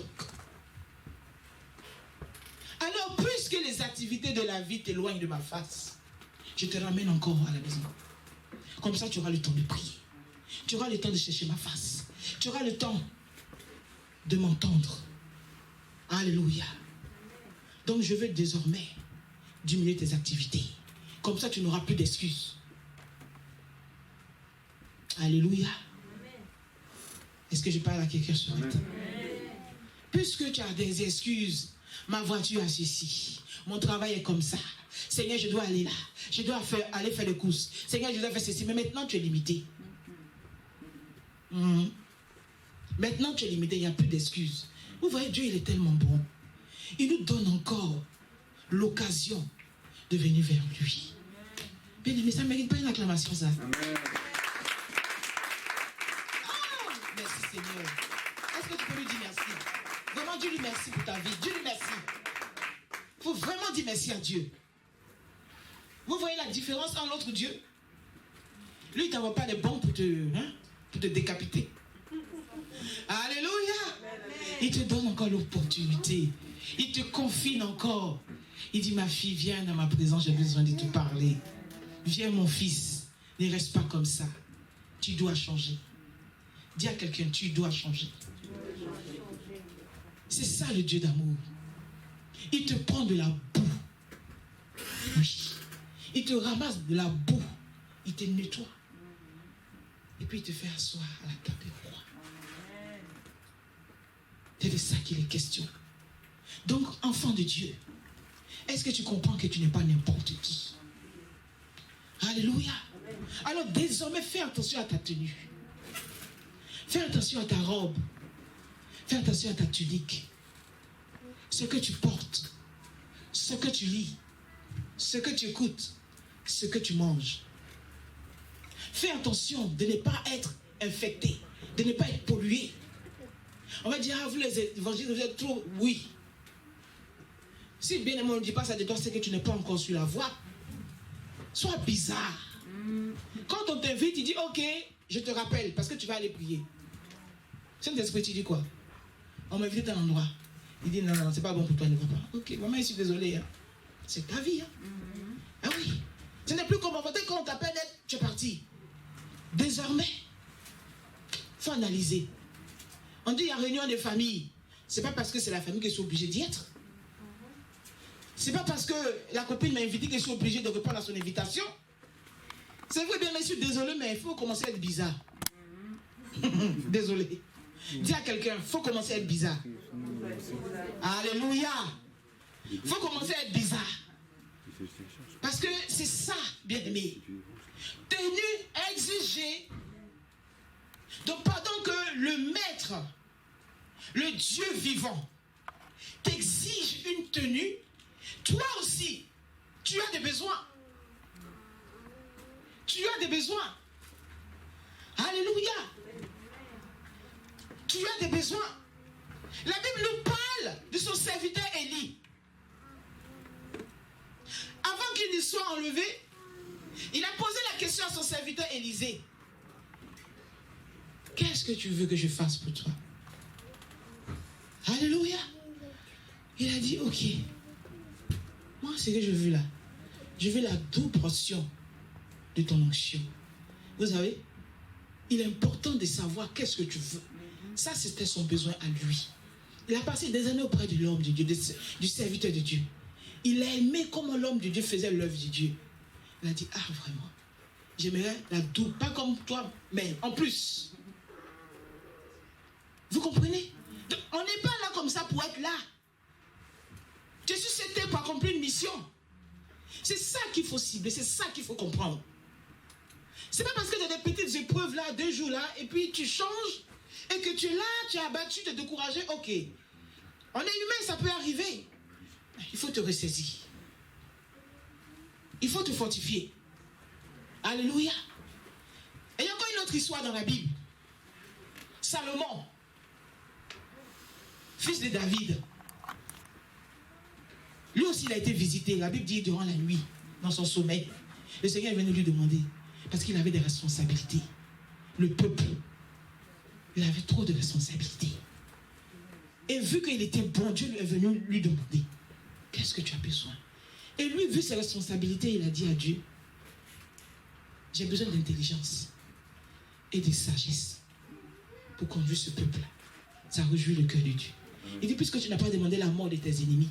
Alors, puisque les activités de la vie t'éloignent de ma face, je te ramène encore à la maison. Comme ça, tu auras le temps de prier. Tu auras le temps de chercher ma face. Tu auras le temps de m'entendre. Alléluia. Donc, je veux désormais diminuer tes activités. Comme ça, tu n'auras plus d'excuses. Alléluia. Est-ce que je parle à quelqu'un ce matin? Puisque tu as des excuses, ma voiture a ceci, mon travail est comme ça. Seigneur, je dois aller là. Je dois aller faire les courses. Seigneur, je dois faire ceci. Mais maintenant, tu es limité. Maintenant, tu es limité. Il n'y a plus d'excuses. Vous voyez, Dieu, il est tellement bon. Il nous donne encore l'occasion de venir vers lui. Bien aimé, ça ne mérite pas une acclamation, ça. Amen. Oh, merci Seigneur. Est-ce que tu peux lui dire merci? Vraiment, Dieu lui merci pour ta vie. Dieu lui merci. Il faut vraiment dire merci à Dieu. Vous voyez la différence entre l'autre Dieu? Lui, il ne t'envoie pas des bombes pour te décapiter. Alléluia. Il te donne encore l'opportunité. Il te confine encore. Il dit, ma fille, viens dans ma présence, j'ai besoin de te parler. Viens, mon fils. Ne reste pas comme ça. Tu dois changer. Dis à quelqu'un, tu dois changer. C'est ça le Dieu d'amour. Il te prend de la boue. Oui. Il te ramasse de la boue. Il te nettoie. Et puis il te fait asseoir à la table du roi. C'est de ça qu'il est question. Donc, enfant de Dieu, est-ce que tu comprends que tu n'es pas n'importe qui? Alléluia. Alors désormais, fais attention à ta tenue. Fais attention à ta robe. Fais attention à ta tunique. Ce que tu portes. Ce que tu lis. Ce que tu écoutes. Ce que tu manges. Fais attention de ne pas être infecté. De ne pas être pollué. On va dire, ah, vous les évangiles, vous êtes trop... Oui. Si bien aimé, on ne dit pas ça de toi, c'est que tu n'es pas encore sur la voie. Sois bizarre. Quand on t'invite, il dit, ok, je te rappelle, parce que tu vas aller prier. Saint-Esprit, tu dis quoi? On m'a invité à un endroit. Il dit, non, non, c'est pas bon pour toi, ne va pas. Ok, maman, je suis désolé. Hein. C'est ta vie. Hein. Ah oui. Ce n'est plus comme quand on t'appelle, tu es parti. Désormais, il faut analyser. On dit, il y a réunion de famille. C'est pas parce que c'est la famille que je suis obligé d'y être. C'est pas parce que la copine m'a invité que je suis obligé de répondre à son invitation. C'est vrai, bien, monsieur, désolé, mais il faut commencer à être bizarre. Désolé. Dis à quelqu'un, il faut commencer à être bizarre. Alléluia. Il faut commencer à être bizarre. Parce que c'est ça, bien aimé. Tenue exigée. Donc pendant que le maître, le Dieu vivant, t'exige une tenue, toi aussi, tu as des besoins. Tu as des besoins. Alléluia. Tu as des besoins. La Bible nous parle de son serviteur Élie. Avant qu'il ne soit enlevé, il a posé la question à son serviteur Élisée. Qu'est-ce que tu veux que je fasse pour toi? Alléluia. Il a dit, ok. Moi, ce que je veux là, je veux la double portion de ton onction. Vous savez, il est important de savoir qu'est-ce que tu veux. Ça, c'était son besoin à lui. Il a passé des années auprès de l'homme de Dieu, du serviteur de Diu. Il a aimé comment l'homme de Dieu faisait l'œuvre de Dieu. Il a dit, ah vraiment, j'aimerais la double, pas comme toi, mais en plus. Vous comprenez? Donc, on n'est pas là comme ça pour être là. Jésus c'était pour accomplir une mission. C'est ça qu'il faut cibler, c'est ça qu'il faut comprendre. C'est pas parce que tu as des petites épreuves là, 2 jours là, et puis tu changes, et que tu es là, tu es abattu, tu es découragé, ok. On est humain, ça peut arriver. Il faut te ressaisir. Il faut te fortifier. Alléluia. Et il y a encore une autre histoire dans la Bible. Salomon, fils de David. Lui aussi, il a été visité. La Bible dit durant la nuit, dans son sommeil. Le Seigneur est venu lui demander, parce qu'il avait des responsabilités. Le peuple, il avait trop de responsabilités. Et vu qu'il était bon, Dieu lui est venu lui demander, qu'est-ce que tu as besoin? Et lui, vu ses responsabilités, il a dit à Dieu, j'ai besoin d'intelligence et de sagesse pour conduire ce peuple-là. Ça réjouit le cœur de Dieu. Il dit, puisque tu n'as pas demandé la mort de tes ennemis,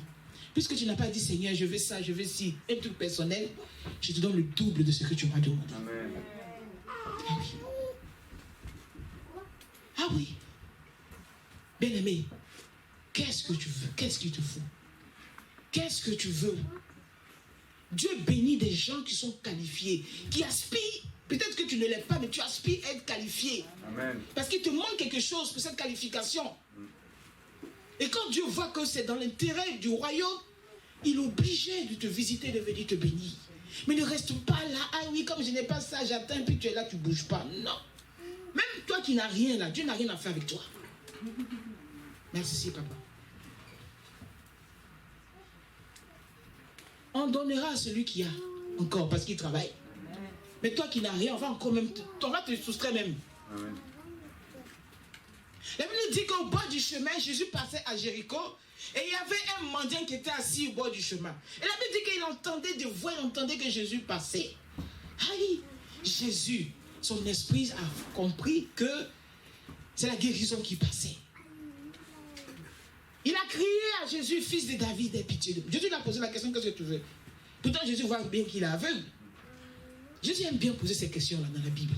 puisque tu n'as pas dit, Seigneur, je veux ça, je veux ci, un truc personnel, je te donne le double de ce que tu m'as demandé. Amen. Ah oui. Ah oui. Bien-aimé, qu'est-ce que tu veux? Qu'est-ce qu'il te faut? Qu'est-ce que tu veux? Dieu bénit des gens qui sont qualifiés, qui aspirent. Peut-être que tu ne l'es pas, mais tu aspires à être qualifié. Amen. Parce qu'il te manque quelque chose pour cette qualification. Et quand Dieu voit que c'est dans l'intérêt du royaume, il est obligé de te visiter, de venir te bénir. Mais ne reste pas là. Ah oui, comme je n'ai pas ça, j'attends, puis tu es là, tu ne bouges pas. Non. Même toi qui n'as rien là, Dieu n'a rien à faire avec toi. Merci, papa. On donnera à celui qui a encore, parce qu'il travaille. Mais toi qui n'as rien, on va encore même, on va te soustraire même. Amen. La Bible nous dit qu'au bord du chemin, Jésus passait à Jéricho et il y avait un mendiant qui était assis au bord du chemin. Et la Bible dit qu'il entendait des voix, il entendait que Jésus passait. Aïe, Jésus, son esprit a compris que c'est la guérison qui passait. Il a crié à Jésus, fils de David, aie pitié de moi. Jésus lui a posé la question, qu'est-ce que tu veux? Pourtant, Jésus voit bien qu'il est aveugle. Jésus aime bien poser ces questions-là dans la Bible.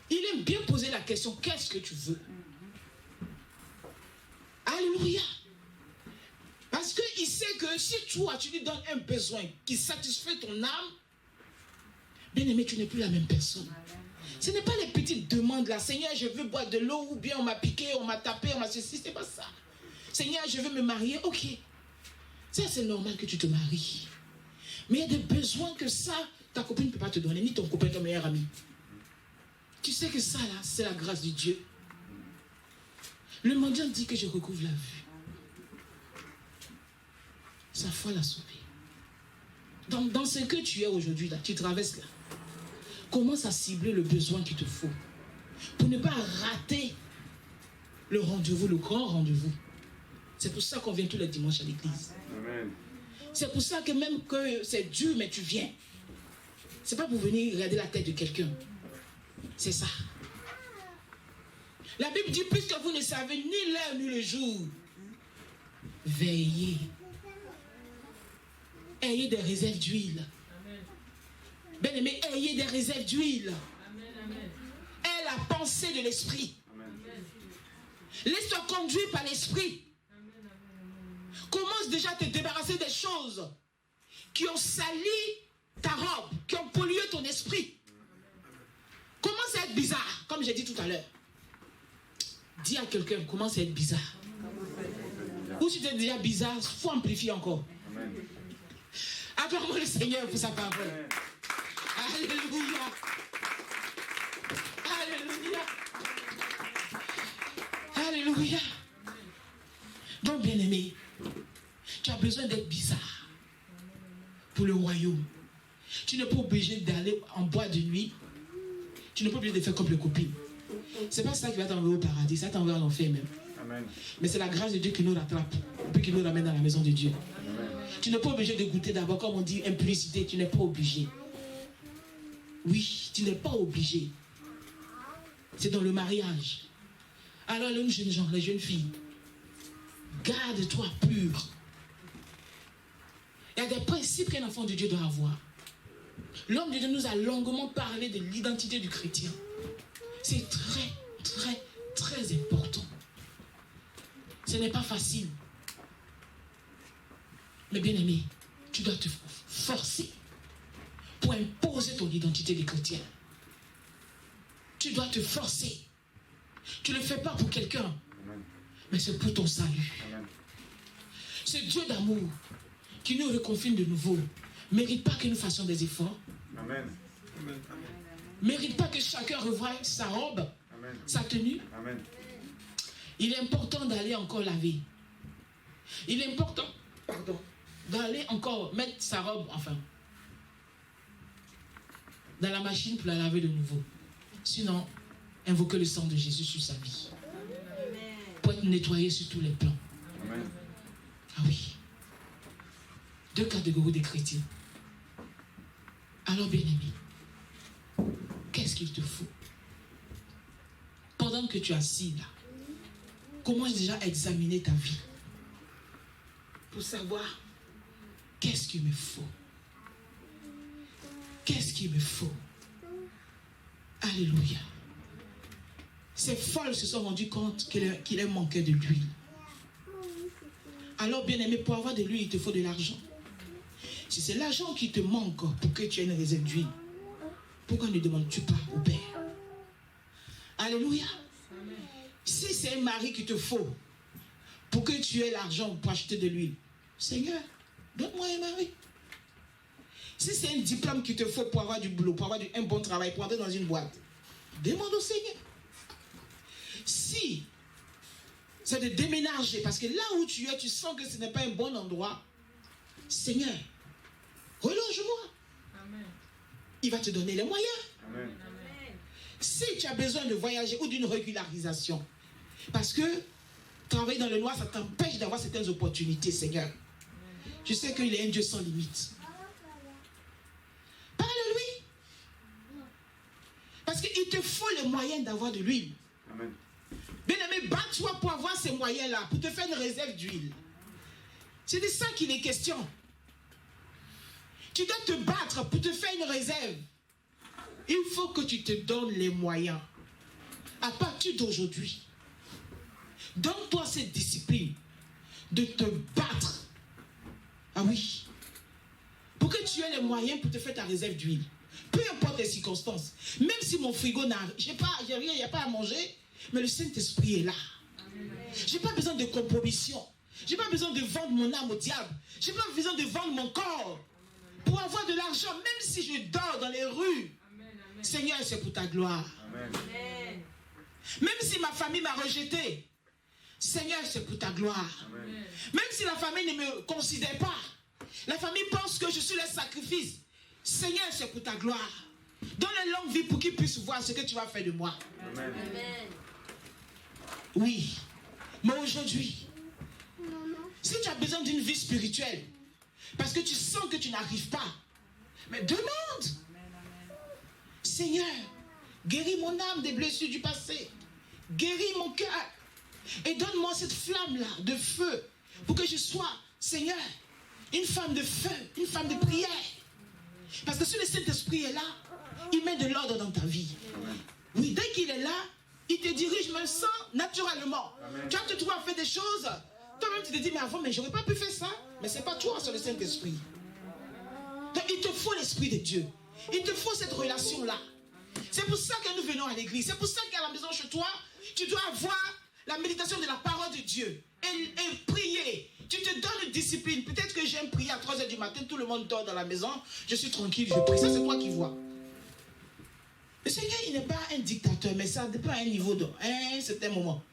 Il aime bien poser la question, qu'est-ce que tu veux? Alléluia. Parce qu'il sait que si toi, tu lui donnes un besoin qui satisfait ton âme, bien aimé, tu n'es plus la même personne. Ce n'est pas les petites demandes là. Seigneur, je veux boire de l'eau, ou bien on m'a piqué, on m'a tapé, on m'a ceci, c'est pas ça. Seigneur, je veux me marier, ok. Ça, c'est normal que tu te maries. Mais il y a des besoins que ça, ta copine ne peut pas te donner, ni ton copain, ton meilleur ami. Tu sais que ça, là, c'est la grâce de Dieu. Le mendiant dit que je recouvre la vue. Sa foi l'a sauvé. Donc, dans ce que tu es aujourd'hui, là, tu traverses là, commence à cibler le besoin qu'il te faut. Pour ne pas rater le rendez-vous, le grand rendez-vous. C'est pour ça qu'on vient tous les dimanches à l'église. C'est pour ça que même que c'est dur, mais tu viens. C'est pas pour venir regarder la tête de quelqu'un. C'est ça. La Bible dit, puisque vous ne savez ni l'heure ni le jour, veillez. Ayez des réserves d'huile. Bien aimé, ayez des réserves d'huile. Aie la pensée de l'esprit. Laisse-toi conduire par l'esprit. Commence déjà à te débarrasser des choses qui ont sali ta robe, qui ont pollué ton esprit. Commence à être bizarre, comme j'ai dit tout à l'heure. Dis à quelqu'un, commence à être bizarre. Ou si tu es déjà bizarre, il faut amplifier encore. Acclame le Seigneur pour sa parole. Alléluia. Alléluia. Alléluia. Donc, bien-aimé, tu as besoin d'être bizarre pour le royaume. Tu n'es pas obligé d'aller en boîte de nuit. Tu n'es pas obligé de faire comme les copines. C'est pas ça qui va t'envoyer au paradis, ça t'envoie en enfer même. Amen. Mais c'est la grâce de Dieu qui nous rattrape, puis qui nous ramène dans la maison de Dieu. Amen. Tu n'es pas obligé de goûter d'abord, comme on dit, impudicité, tu n'es pas obligé. Oui, tu n'es pas obligé. C'est dans le mariage. Alors les jeunes gens, les jeunes filles, garde-toi pur. Il y a des principes qu'un enfant de Dieu doit avoir. L'homme de Dieu nous a longuement parlé de l'identité du chrétien. C'est très, très, très important. Ce n'est pas facile. Mais bien aimé, tu dois te forcer pour imposer ton identité de chrétien. Tu dois te forcer. Tu ne le fais pas pour quelqu'un, mais c'est pour ton salut. Ce Dieu d'amour qui nous reconfine de nouveau ne mérite pas que nous fassions des efforts. Amen. Mérite pas que chacun revoie sa robe, amen, sa tenue. Amen. Il est important d'aller encore laver. Il est important, doit aller encore mettre sa robe, enfin, dans la machine pour la laver de nouveau. Sinon, invoquer le sang de Jésus sur sa vie. Pour être nettoyé sur tous les plans. Amen. Ah oui. Deux catégories de chrétiens. Alors, bien-aimé, qu'est-ce qu'il te faut? Pendant que tu es assis là, commence déjà à examiner ta vie pour savoir qu'est-ce qu'il me faut. Qu'est-ce qu'il me faut? Alléluia. Ces folles se sont rendues compte qu'il leur manquait de l'huile. Alors, bien-aimé, pour avoir de l'huile, il te faut de l'argent. Si c'est l'argent qui te manque pour que tu aies une réserve d'huile, pourquoi ne demandes-tu pas au Père? Alléluia. Si c'est un mari qu'il te faut pour que tu aies l'argent pour acheter de l'huile, Seigneur, donne-moi un mari. Si c'est un diplôme qu'il te faut pour avoir du boulot, pour avoir un bon travail, pour entrer dans une boîte, demande au Seigneur. Si c'est de déménager, parce que là où tu es, tu sens que ce n'est pas un bon endroit, Seigneur, reloge-moi. Il va te donner les moyens. Amen. Si tu as besoin de voyager ou d'une régularisation, parce que travailler dans le noir, ça t'empêche d'avoir certaines opportunités, Seigneur. Je sais qu'il est un Dieu sans limite. Parle-lui. Parce qu'il te faut les moyens d'avoir de l'huile. Amen. Bien-aimé, bats-toi pour avoir ces moyens-là, pour te faire une réserve d'huile. C'est de ça qu'il est question. Tu dois te battre pour te faire une réserve. Il faut que tu te donnes les moyens. À partir d'aujourd'hui, donne-toi cette discipline de te battre. Ah oui. Pour que tu aies les moyens pour te faire ta réserve d'huile. Peu importe les circonstances. Même si mon frigo n'a rien, il n'y a pas à manger, mais le Saint-Esprit est là. Je n'ai pas besoin de compromission. Je n'ai pas besoin de vendre mon âme au diable. Je n'ai pas besoin de vendre mon corps pour avoir de l'argent, même si je dors dans les rues. Seigneur, c'est pour ta gloire. Amen. Même si ma famille m'a rejeté, Seigneur, c'est pour ta gloire. Amen. Même si la famille ne me considère pas, la famille pense que je suis le sacrifice. Seigneur, c'est pour ta gloire. Donne une longue vie pour qu'ils puissent voir ce que tu vas faire de moi. Amen. Oui, mais aujourd'hui, si tu as besoin d'une vie spirituelle, parce que tu sens que tu n'arrives pas, mais demande. Seigneur, guéris mon âme des blessures du passé. Guéris mon cœur. Et donne-moi cette flamme-là de feu pour que je sois, Seigneur, une femme de feu, une femme de prière. Parce que si le Saint-Esprit est là, il met de l'ordre dans ta vie. Oui, dès qu'il est là, il te dirige même sans naturellement. Amen. Tu vas te trouver à faire des choses. Toi-même, tu te dis, mais avant, mais j'aurais pas pu faire ça. Mais c'est pas toi, c'est le Saint-Esprit. Donc, il te faut l'Esprit de Dieu. Il te faut cette relation-là. C'est pour ça que nous venons à l'église. C'est pour ça qu'à la maison chez toi, tu dois avoir la méditation de la parole de Dieu. Et prier. Tu te donnes une discipline. Peut-être que j'aime prier à 3h du matin, tout le monde dort dans la maison. Je suis tranquille, je prie. Ça, c'est toi qui vois. Le Seigneur, il n'est pas un dictateur, mais ça dépend à un niveau de un certain moment.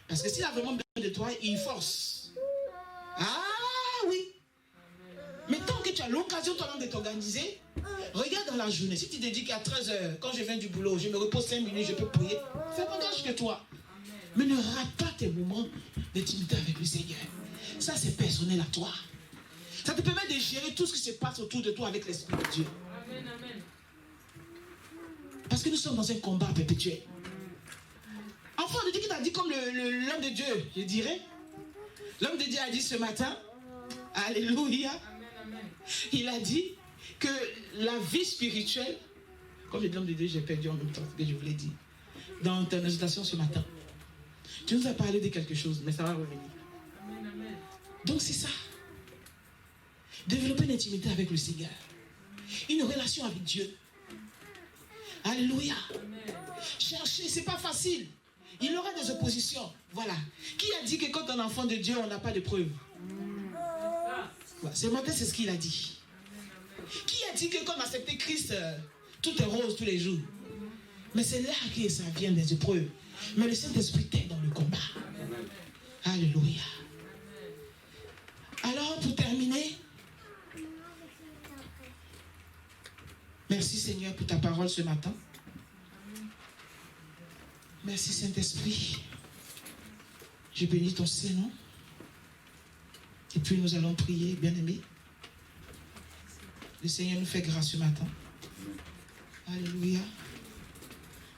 Parce que s'il a vraiment besoin de toi, il force. Ah oui. Mais tant que tu as l'occasion toi-même de t'organiser, regarde dans la journée. Si tu te dis qu'à 13h, quand je viens du boulot, je me repose 5 minutes, je peux prier, fais davantage que toi. Mais ne rate pas tes moments d'intimité avec le Seigneur. Ça, c'est personnel à toi. Ça te permet de gérer tout ce qui se passe autour de toi avec l'Esprit de Dieu. Amen, amen. Parce que nous sommes dans un combat perpétuel. Enfin, on dit qu'il t'a dit comme l'homme de Dieu, je dirais. L'homme de Dieu a dit ce matin, alléluia, Amen, amen. il a dit que la vie spirituelle, comme l'homme de Dieu, j'ai perdu en même temps ce que je voulais dire. Dans ton exhortation ce matin, tu nous as parlé de quelque chose, mais ça va revenir. Amen, amen. Donc c'est ça. Développer une intimité avec le Seigneur. Une relation avec Dieu. Alléluia. Amen. Chercher, c'est pas facile. Il y aura des oppositions. Voilà. Qui a dit que quand on est enfant de Dieu, on n'a pas de preuves? Voilà. Ce matin, c'est ce qu'il a dit. Qui a dit que quand on a accepté Christ, tout est rose tous les jours? Mais c'est là que ça vient des épreuves. Mais le Saint-Esprit t'aide dans le combat. Alléluia. Alors, pour terminer, Seigneur pour ta parole ce matin. Merci Saint-Esprit. Je bénis ton Saint-Nom. Et puis nous allons prier, bien-aimés. Le Seigneur nous fait grâce ce matin. Alléluia.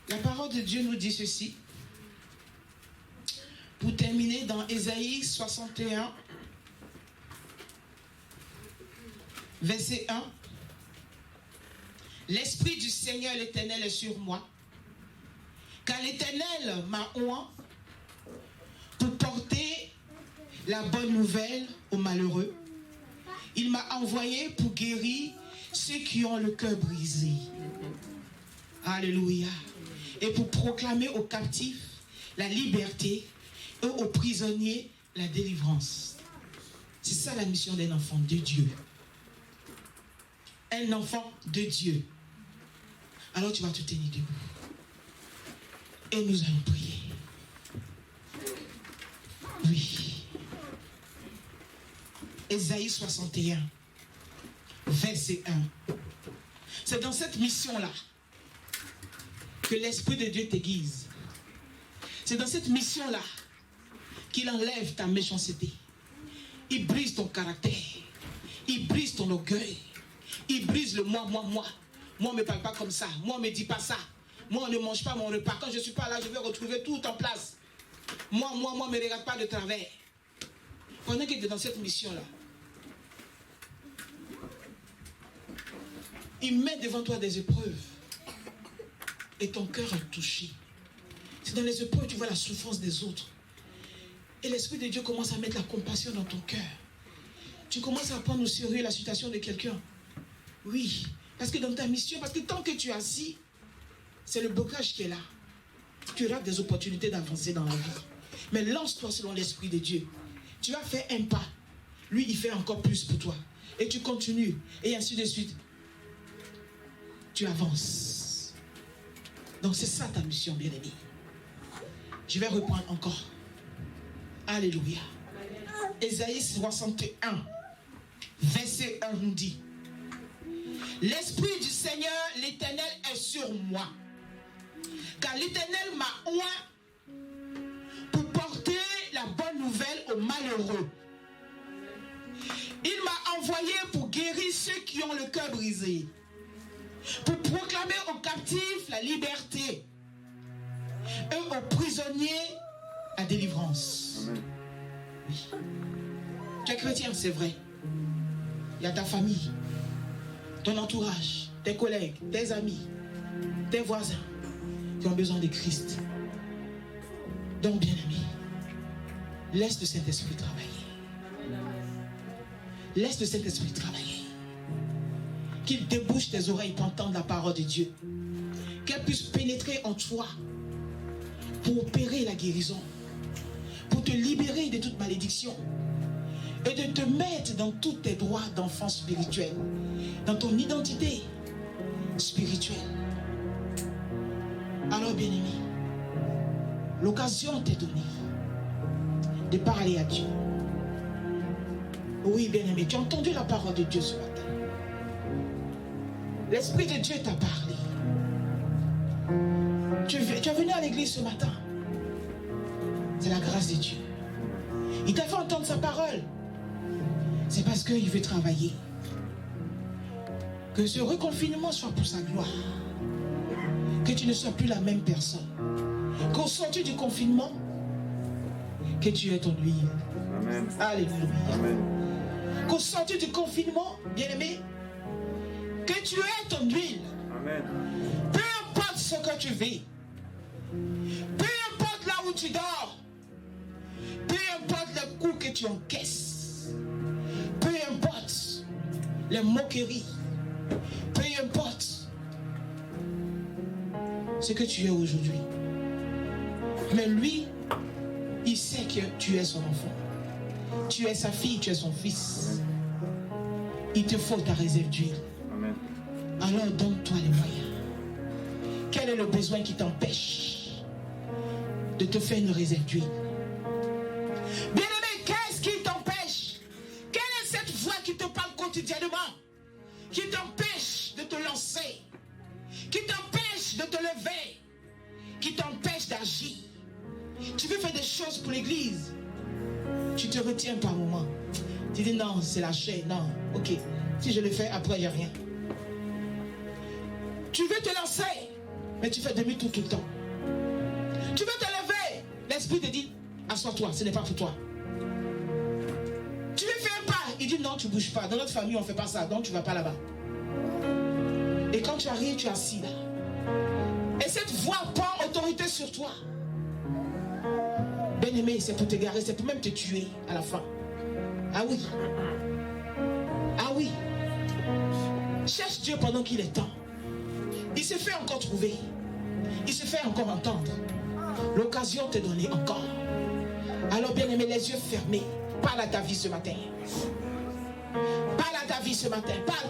La parole de Dieu nous dit ceci. Pour terminer dans Ésaïe 61, verset 1. L'Esprit du Seigneur l'Éternel est sur moi, car l'Éternel m'a oint pour porter la bonne nouvelle aux malheureux. Il m'a envoyé pour guérir ceux qui ont le cœur brisé. Alléluia. Et pour proclamer aux captifs la liberté et aux prisonniers la délivrance. C'est ça la mission d'un enfant de Dieu. Un enfant de Dieu. Alors tu vas te tenir debout. Et nous allons prier. Oui. Ésaïe 61, verset 1. C'est dans cette mission-là que l'Esprit de Dieu t'aiguise. C'est dans cette mission-là qu'il enlève ta méchanceté. Il brise ton caractère. Il brise ton orgueil. Il brise le moi. Moi, on ne me parle pas comme ça. Moi, on ne me dit pas ça. Moi, on ne mange pas mon repas. Quand je ne suis pas là, je vais retrouver tout en place. Moi, ne me regarde pas de travers. Pendant qu'il est dans cette mission-là, il met devant toi des épreuves. Et ton cœur est touché. C'est dans les épreuves que tu vois la souffrance des autres. Et l'Esprit de Dieu commence à mettre la compassion dans ton cœur. Tu commences à prendre au sérieux la situation de quelqu'un. Oui, parce que dans ta mission, parce que tant que tu es assis, c'est le blocage qui est là. Tu auras des opportunités d'avancer dans la vie. Mais lance-toi selon l'Esprit de Dieu. Tu vas faire un pas. Lui, il fait encore plus pour toi. Et tu continues. Et ainsi de suite. Tu avances. Donc c'est ça ta mission, bien-aimé. Je vais reprendre encore. Alléluia. Ésaïe 61, verset 1 nous dit: l'Esprit du Seigneur, l'Éternel, est sur moi. Car l'Éternel m'a oint pour porter la bonne nouvelle aux malheureux. Il m'a envoyé pour guérir ceux qui ont le cœur brisé, pour proclamer aux captifs la liberté et aux prisonniers la délivrance. Oui. Tu es chrétien, c'est vrai. Il y a ta famille, ton entourage, tes collègues, tes amis, tes voisins qui ont besoin de Christ. Donc, bien-aimé, laisse le Saint-Esprit travailler. Laisse le Saint-Esprit travailler. Qu'il débouche tes oreilles pour entendre la parole de Dieu. Qu'elle puisse pénétrer en toi pour opérer la guérison, pour te libérer de toute malédiction et de te mettre dans tous tes droits d'enfant spirituel, dans ton identité spirituelle. Alors, bien-aimé, l'occasion t'est donnée de parler à Dieu. Oui, bien-aimé, tu as entendu la parole de Dieu ce matin. L'Esprit de Dieu t'a parlé. Tu es venu à l'église ce matin. C'est la grâce de Dieu. Il t'a fait entendre sa parole. C'est parce qu'il veut travailler. Que ce reconfinement soit pour sa gloire. Que tu ne sois plus la même personne. Qu'au sortir du confinement, que tu aies ton huile. Amen. Alléluia. Amen. Qu'au sortir du confinement, bien-aimé, que tu aies ton huile. Amen. Peu importe ce que tu vis. Peu importe là où tu dors. Peu importe les coups que tu encaisses. Peu importe les moqueries. Peu importe ce que tu es aujourd'hui. Mais lui, il sait que tu es son enfant. Tu es sa fille, tu es son fils. Il te faut ta réserve d'huile. Amen. Alors donne-toi les moyens. Quel est le besoin qui t'empêche de te faire une réserve d'huile? Bien-aimé, qu'est-ce qui t'empêche? Quelle est cette voix qui te parle quotidiennement, qui t'empêche de te lancer, viens par moment. Tu dis non, c'est la chair. Non, ok. Si je le fais, après, il n'y a rien. Tu veux te lancer, mais tu fais demi-tour tout le temps. Tu veux te lever, l'esprit te dit, assois-toi, ce n'est pas pour toi. Tu veux faire un pas, il dit non, tu ne bouges pas. Dans notre famille, on ne fait pas ça, donc tu ne vas pas là-bas. Et quand tu arrives, tu es assis là. Et cette voix prend autorité sur toi. Bien-aimé, c'est pour te garer, c'est pour même te tuer à la fin. Ah oui. Ah oui. Cherche Dieu pendant qu'il est temps. Il se fait encore trouver. Il se fait encore entendre. L'occasion t'est donnée encore. Alors bien-aimé, les yeux fermés. Parle à ta vie ce matin. Parle à ta vie ce matin. Parle.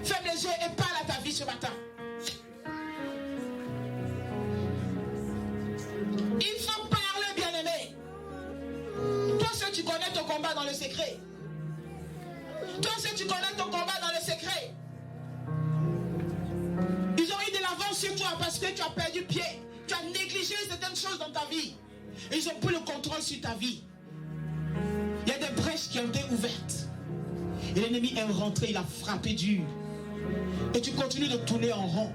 Ferme les yeux et parle à ta vie ce matin. Il faut parler, bien-aimé. Toi, si tu connais ton combat dans le secret. Toi, si tu connais ton combat dans le secret. Ils ont eu de l'avance sur toi parce que tu as perdu pied. Tu as négligé certaines choses dans ta vie. Et ils ont pris le contrôle sur ta vie. Il y a des brèches qui ont été ouvertes. Et l'ennemi est rentré, il a frappé dur. Et tu continues de tourner en rond.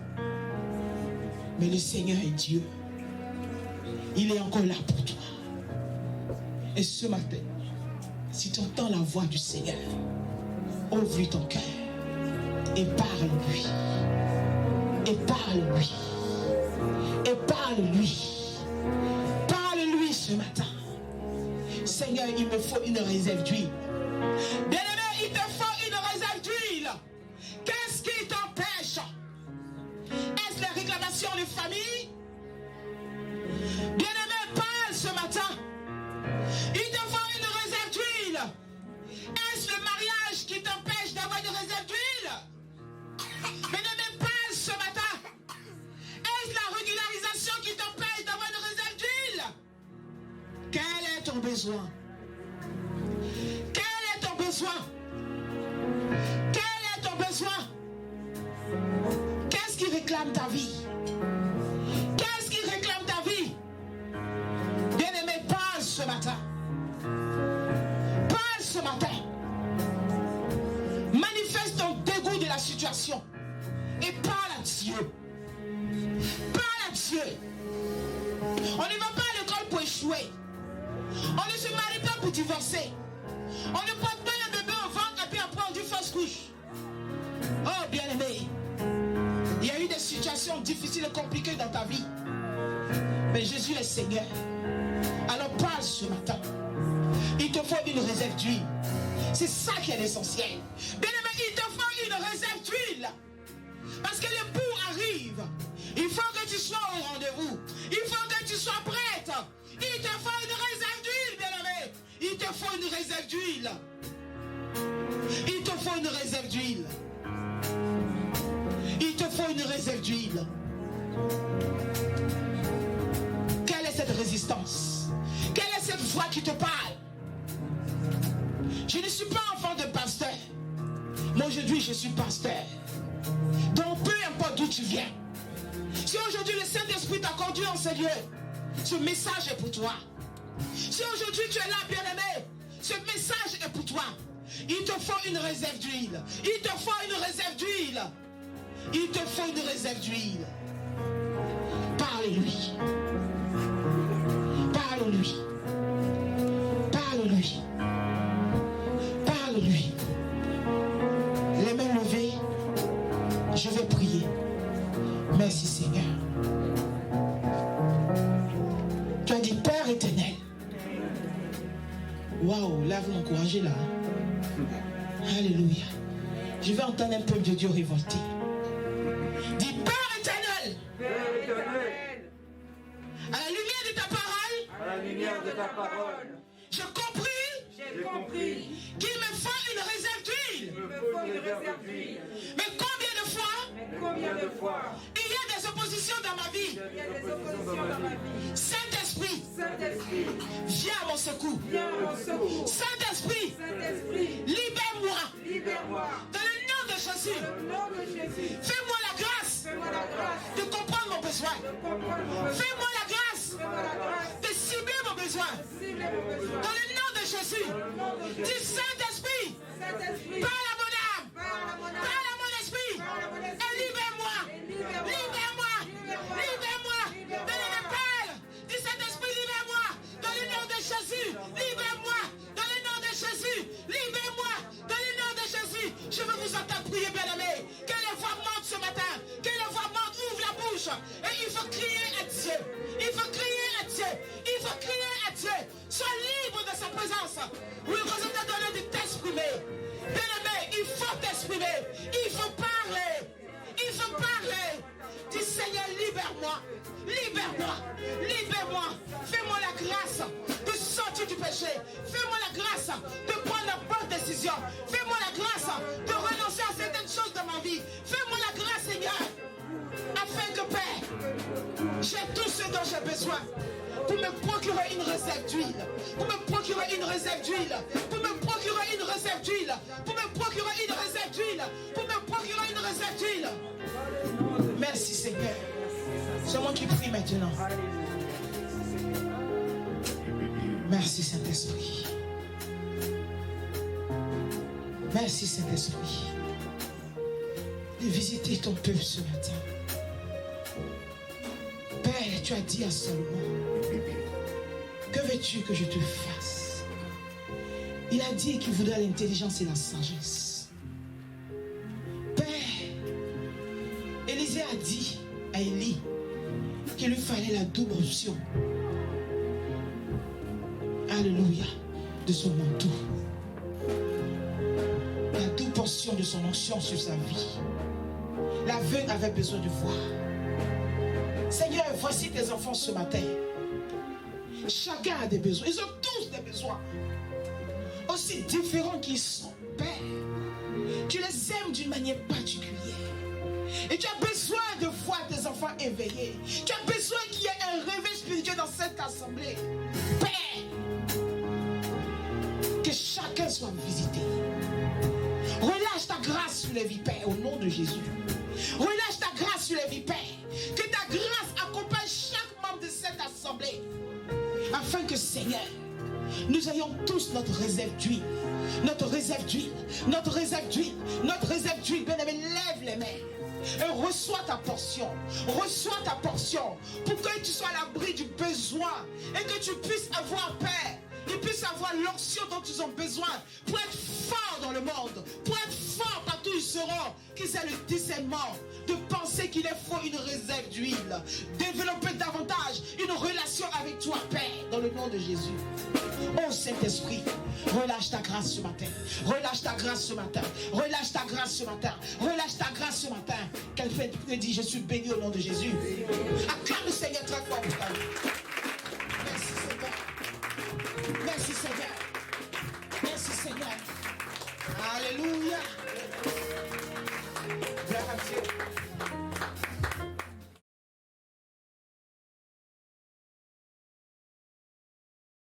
Mais le Seigneur est Dieu. Il est encore là pour toi. Et ce matin, si tu entends la voix du Seigneur, ouvre ton cœur et parle-lui. Et parle-lui. Et parle-lui. Parle-lui ce matin. Seigneur, il me faut une réserve d'huile. Bien-aimé, il te faut une réserve d'huile. Qu'est-ce qui t'empêche? Est-ce la réclamation de famille? Bien-aimé, parle ce matin. Il te faut une réserve d'huile. Est-ce le mariage qui t'empêche d'avoir une réserve d'huile? Bien-aimé, parle ce matin. Est-ce la régularisation qui t'empêche d'avoir une réserve d'huile? Quel est ton besoin? Quel est ton besoin? Quel est ton besoin? Qu'est-ce qui réclame ta vie? Qu'est-ce qui réclame ta vie? Bien-aimé, parle ce matin. Parle ce matin. Manifeste ton dégoût de la situation. Et parle à Dieu. Parle à Dieu. On ne va pas à l'école pour échouer. On ne se marie pas pour divorcer. On ne porte pas le bébé au ventre et puis après on dit fausse couche. Oh bien-aimé, il y a eu des situations difficiles et compliquées dans ta vie. Mais Jésus est Seigneur. Alors parle ce matin. Il te faut une réserve d'huile. C'est ça qui est l'essentiel. Bien-aimé, il te faut une réserve d'huile. Parce que l'époux arrive. Il faut que tu sois au rendez-vous. Il faut que tu sois prête. Il te faut une réserve d'huile, bien-aimé. Il te faut une réserve d'huile. Il te faut une réserve d'huile. Il te faut une réserve d'huile. Quelle est cette résistance? Quelle est cette voix qui te parle? Je ne suis pas enfant de pasteur. Mais aujourd'hui, je suis pasteur. Donc, peu importe d'où tu viens. Si aujourd'hui le Saint-Esprit t'a conduit en ce lieu, ce message est pour toi. Si aujourd'hui tu es là, bien-aimé, ce message est pour toi. Il te faut une réserve d'huile. Il te faut une réserve d'huile. Il te faut une réserve d'huile. Parle-lui. Parle-lui. Parle-lui. Parle-lui. Les mains levées, je vais prier. Merci Seigneur. Tu as dit Père éternel. Waouh, là vous m'encouragez là. Alléluia. Je vais entendre un peuple de Dieu révolté. Dis Père éternel. Père éternel. À la lumière de ta parole. À la lumière de ta parole. J'ai compris qu'il me faut une réserve d'huile. Il me faut une réserve d'huile. Mais combien de fois il y a des oppositions dans ma vie. Saint-Esprit, viens à mon secours. Saint-Esprit, libère-moi. Dans le nom de Jésus, fais-moi la grâce de comprendre mon besoin. Fais-moi la grâce de cibler mon besoin. Dans le nom de Dis Saint-Esprit, parle à mon âme, parle à mon esprit, et libère-moi, libère-moi, libère-moi. Bien-aimé, parle. Dis Saint-Esprit, libère-moi, dans le nom de Jésus, libère-moi, dans le nom de Jésus, libère-moi, dans le nom de Jésus. Je veux vous entendre prier, bien-aimé. Que les voix montent ce matin, que les voix montent, ouvre la bouche, et il faut crier à Dieu, il faut crier à Dieu, il faut crier à Dieu. Sois libre de sa présence. Oui, vous êtes donné de t'exprimer. Bien-aimé, il faut t'exprimer, il faut parler, il faut parler. Dis Seigneur, libère-moi, libère-moi, libère-moi. Fais-moi la grâce de sortir du péché. Fais-moi la grâce de prendre la bonne décision. Fais-moi la grâce de renoncer à certaines choses de ma vie. Fais-moi la grâce, Seigneur, afin que, Père, j'ai tout ce dont j'ai besoin pour me procurer une réserve d'huile, pour me procurer une réserve d'huile, pour me procurer une réserve d'huile, pour me procurer une réserve d'huile, pour me procurer une réserve d'huile. Merci Seigneur. C'est moi qui prie maintenant. Merci Saint-Esprit. Merci Saint-Esprit de visiter ton peuple ce matin. Père, tu as dit à Salomon, que veux-tu que je te fasse? Il a dit qu'il voudrait l'intelligence et la sagesse. Père, Élisée a dit à Élie qu'il lui fallait la double option. Alléluia, de son manteau. La double portion de son onction sur sa vie. L'aveugle avait besoin de voir. Seigneur, voici tes enfants ce matin. Chacun a des besoins. Ils ont tous des besoins. Aussi différents qu'ils sont. Père, tu les aimes d'une manière particulière. Et tu as besoin de voir tes enfants éveillés. Tu as besoin qu'il y ait un réveil spirituel dans cette assemblée. Père, que chacun soit visité. Relâche ta grâce sur les vies, Père, au nom de Jésus. Relâche ta grâce sur les vies, Père. Que ta grâce accompagne chaque membre de cette assemblée. Afin que, Seigneur, nous ayons tous notre réserve d'huile. Notre réserve d'huile. Notre réserve d'huile. Notre réserve d'huile. Bien-aimé, lève les mains. Et reçois ta portion. Reçois ta portion. Pour que tu sois à l'abri du besoin. Et que tu puisses avoir, Père, ils puissent avoir l'onction dont ils ont besoin pour être forts dans le monde, pour être forts partout où ils seront, qu'ils aient le discernement de penser qu'il est faux une réserve d'huile, développer davantage une relation avec toi, Père, dans le nom de Jésus. Oh Saint-Esprit, relâche ta grâce ce matin, relâche ta grâce ce matin, relâche ta grâce ce matin, relâche ta grâce ce matin. Quelqu'un peut dire, je suis béni au nom de Jésus. Acclame le Seigneur très fort pour ta vie. Merci Seigneur. Merci Seigneur. Merci Seigneur. Alléluia. Gloire à Dieu.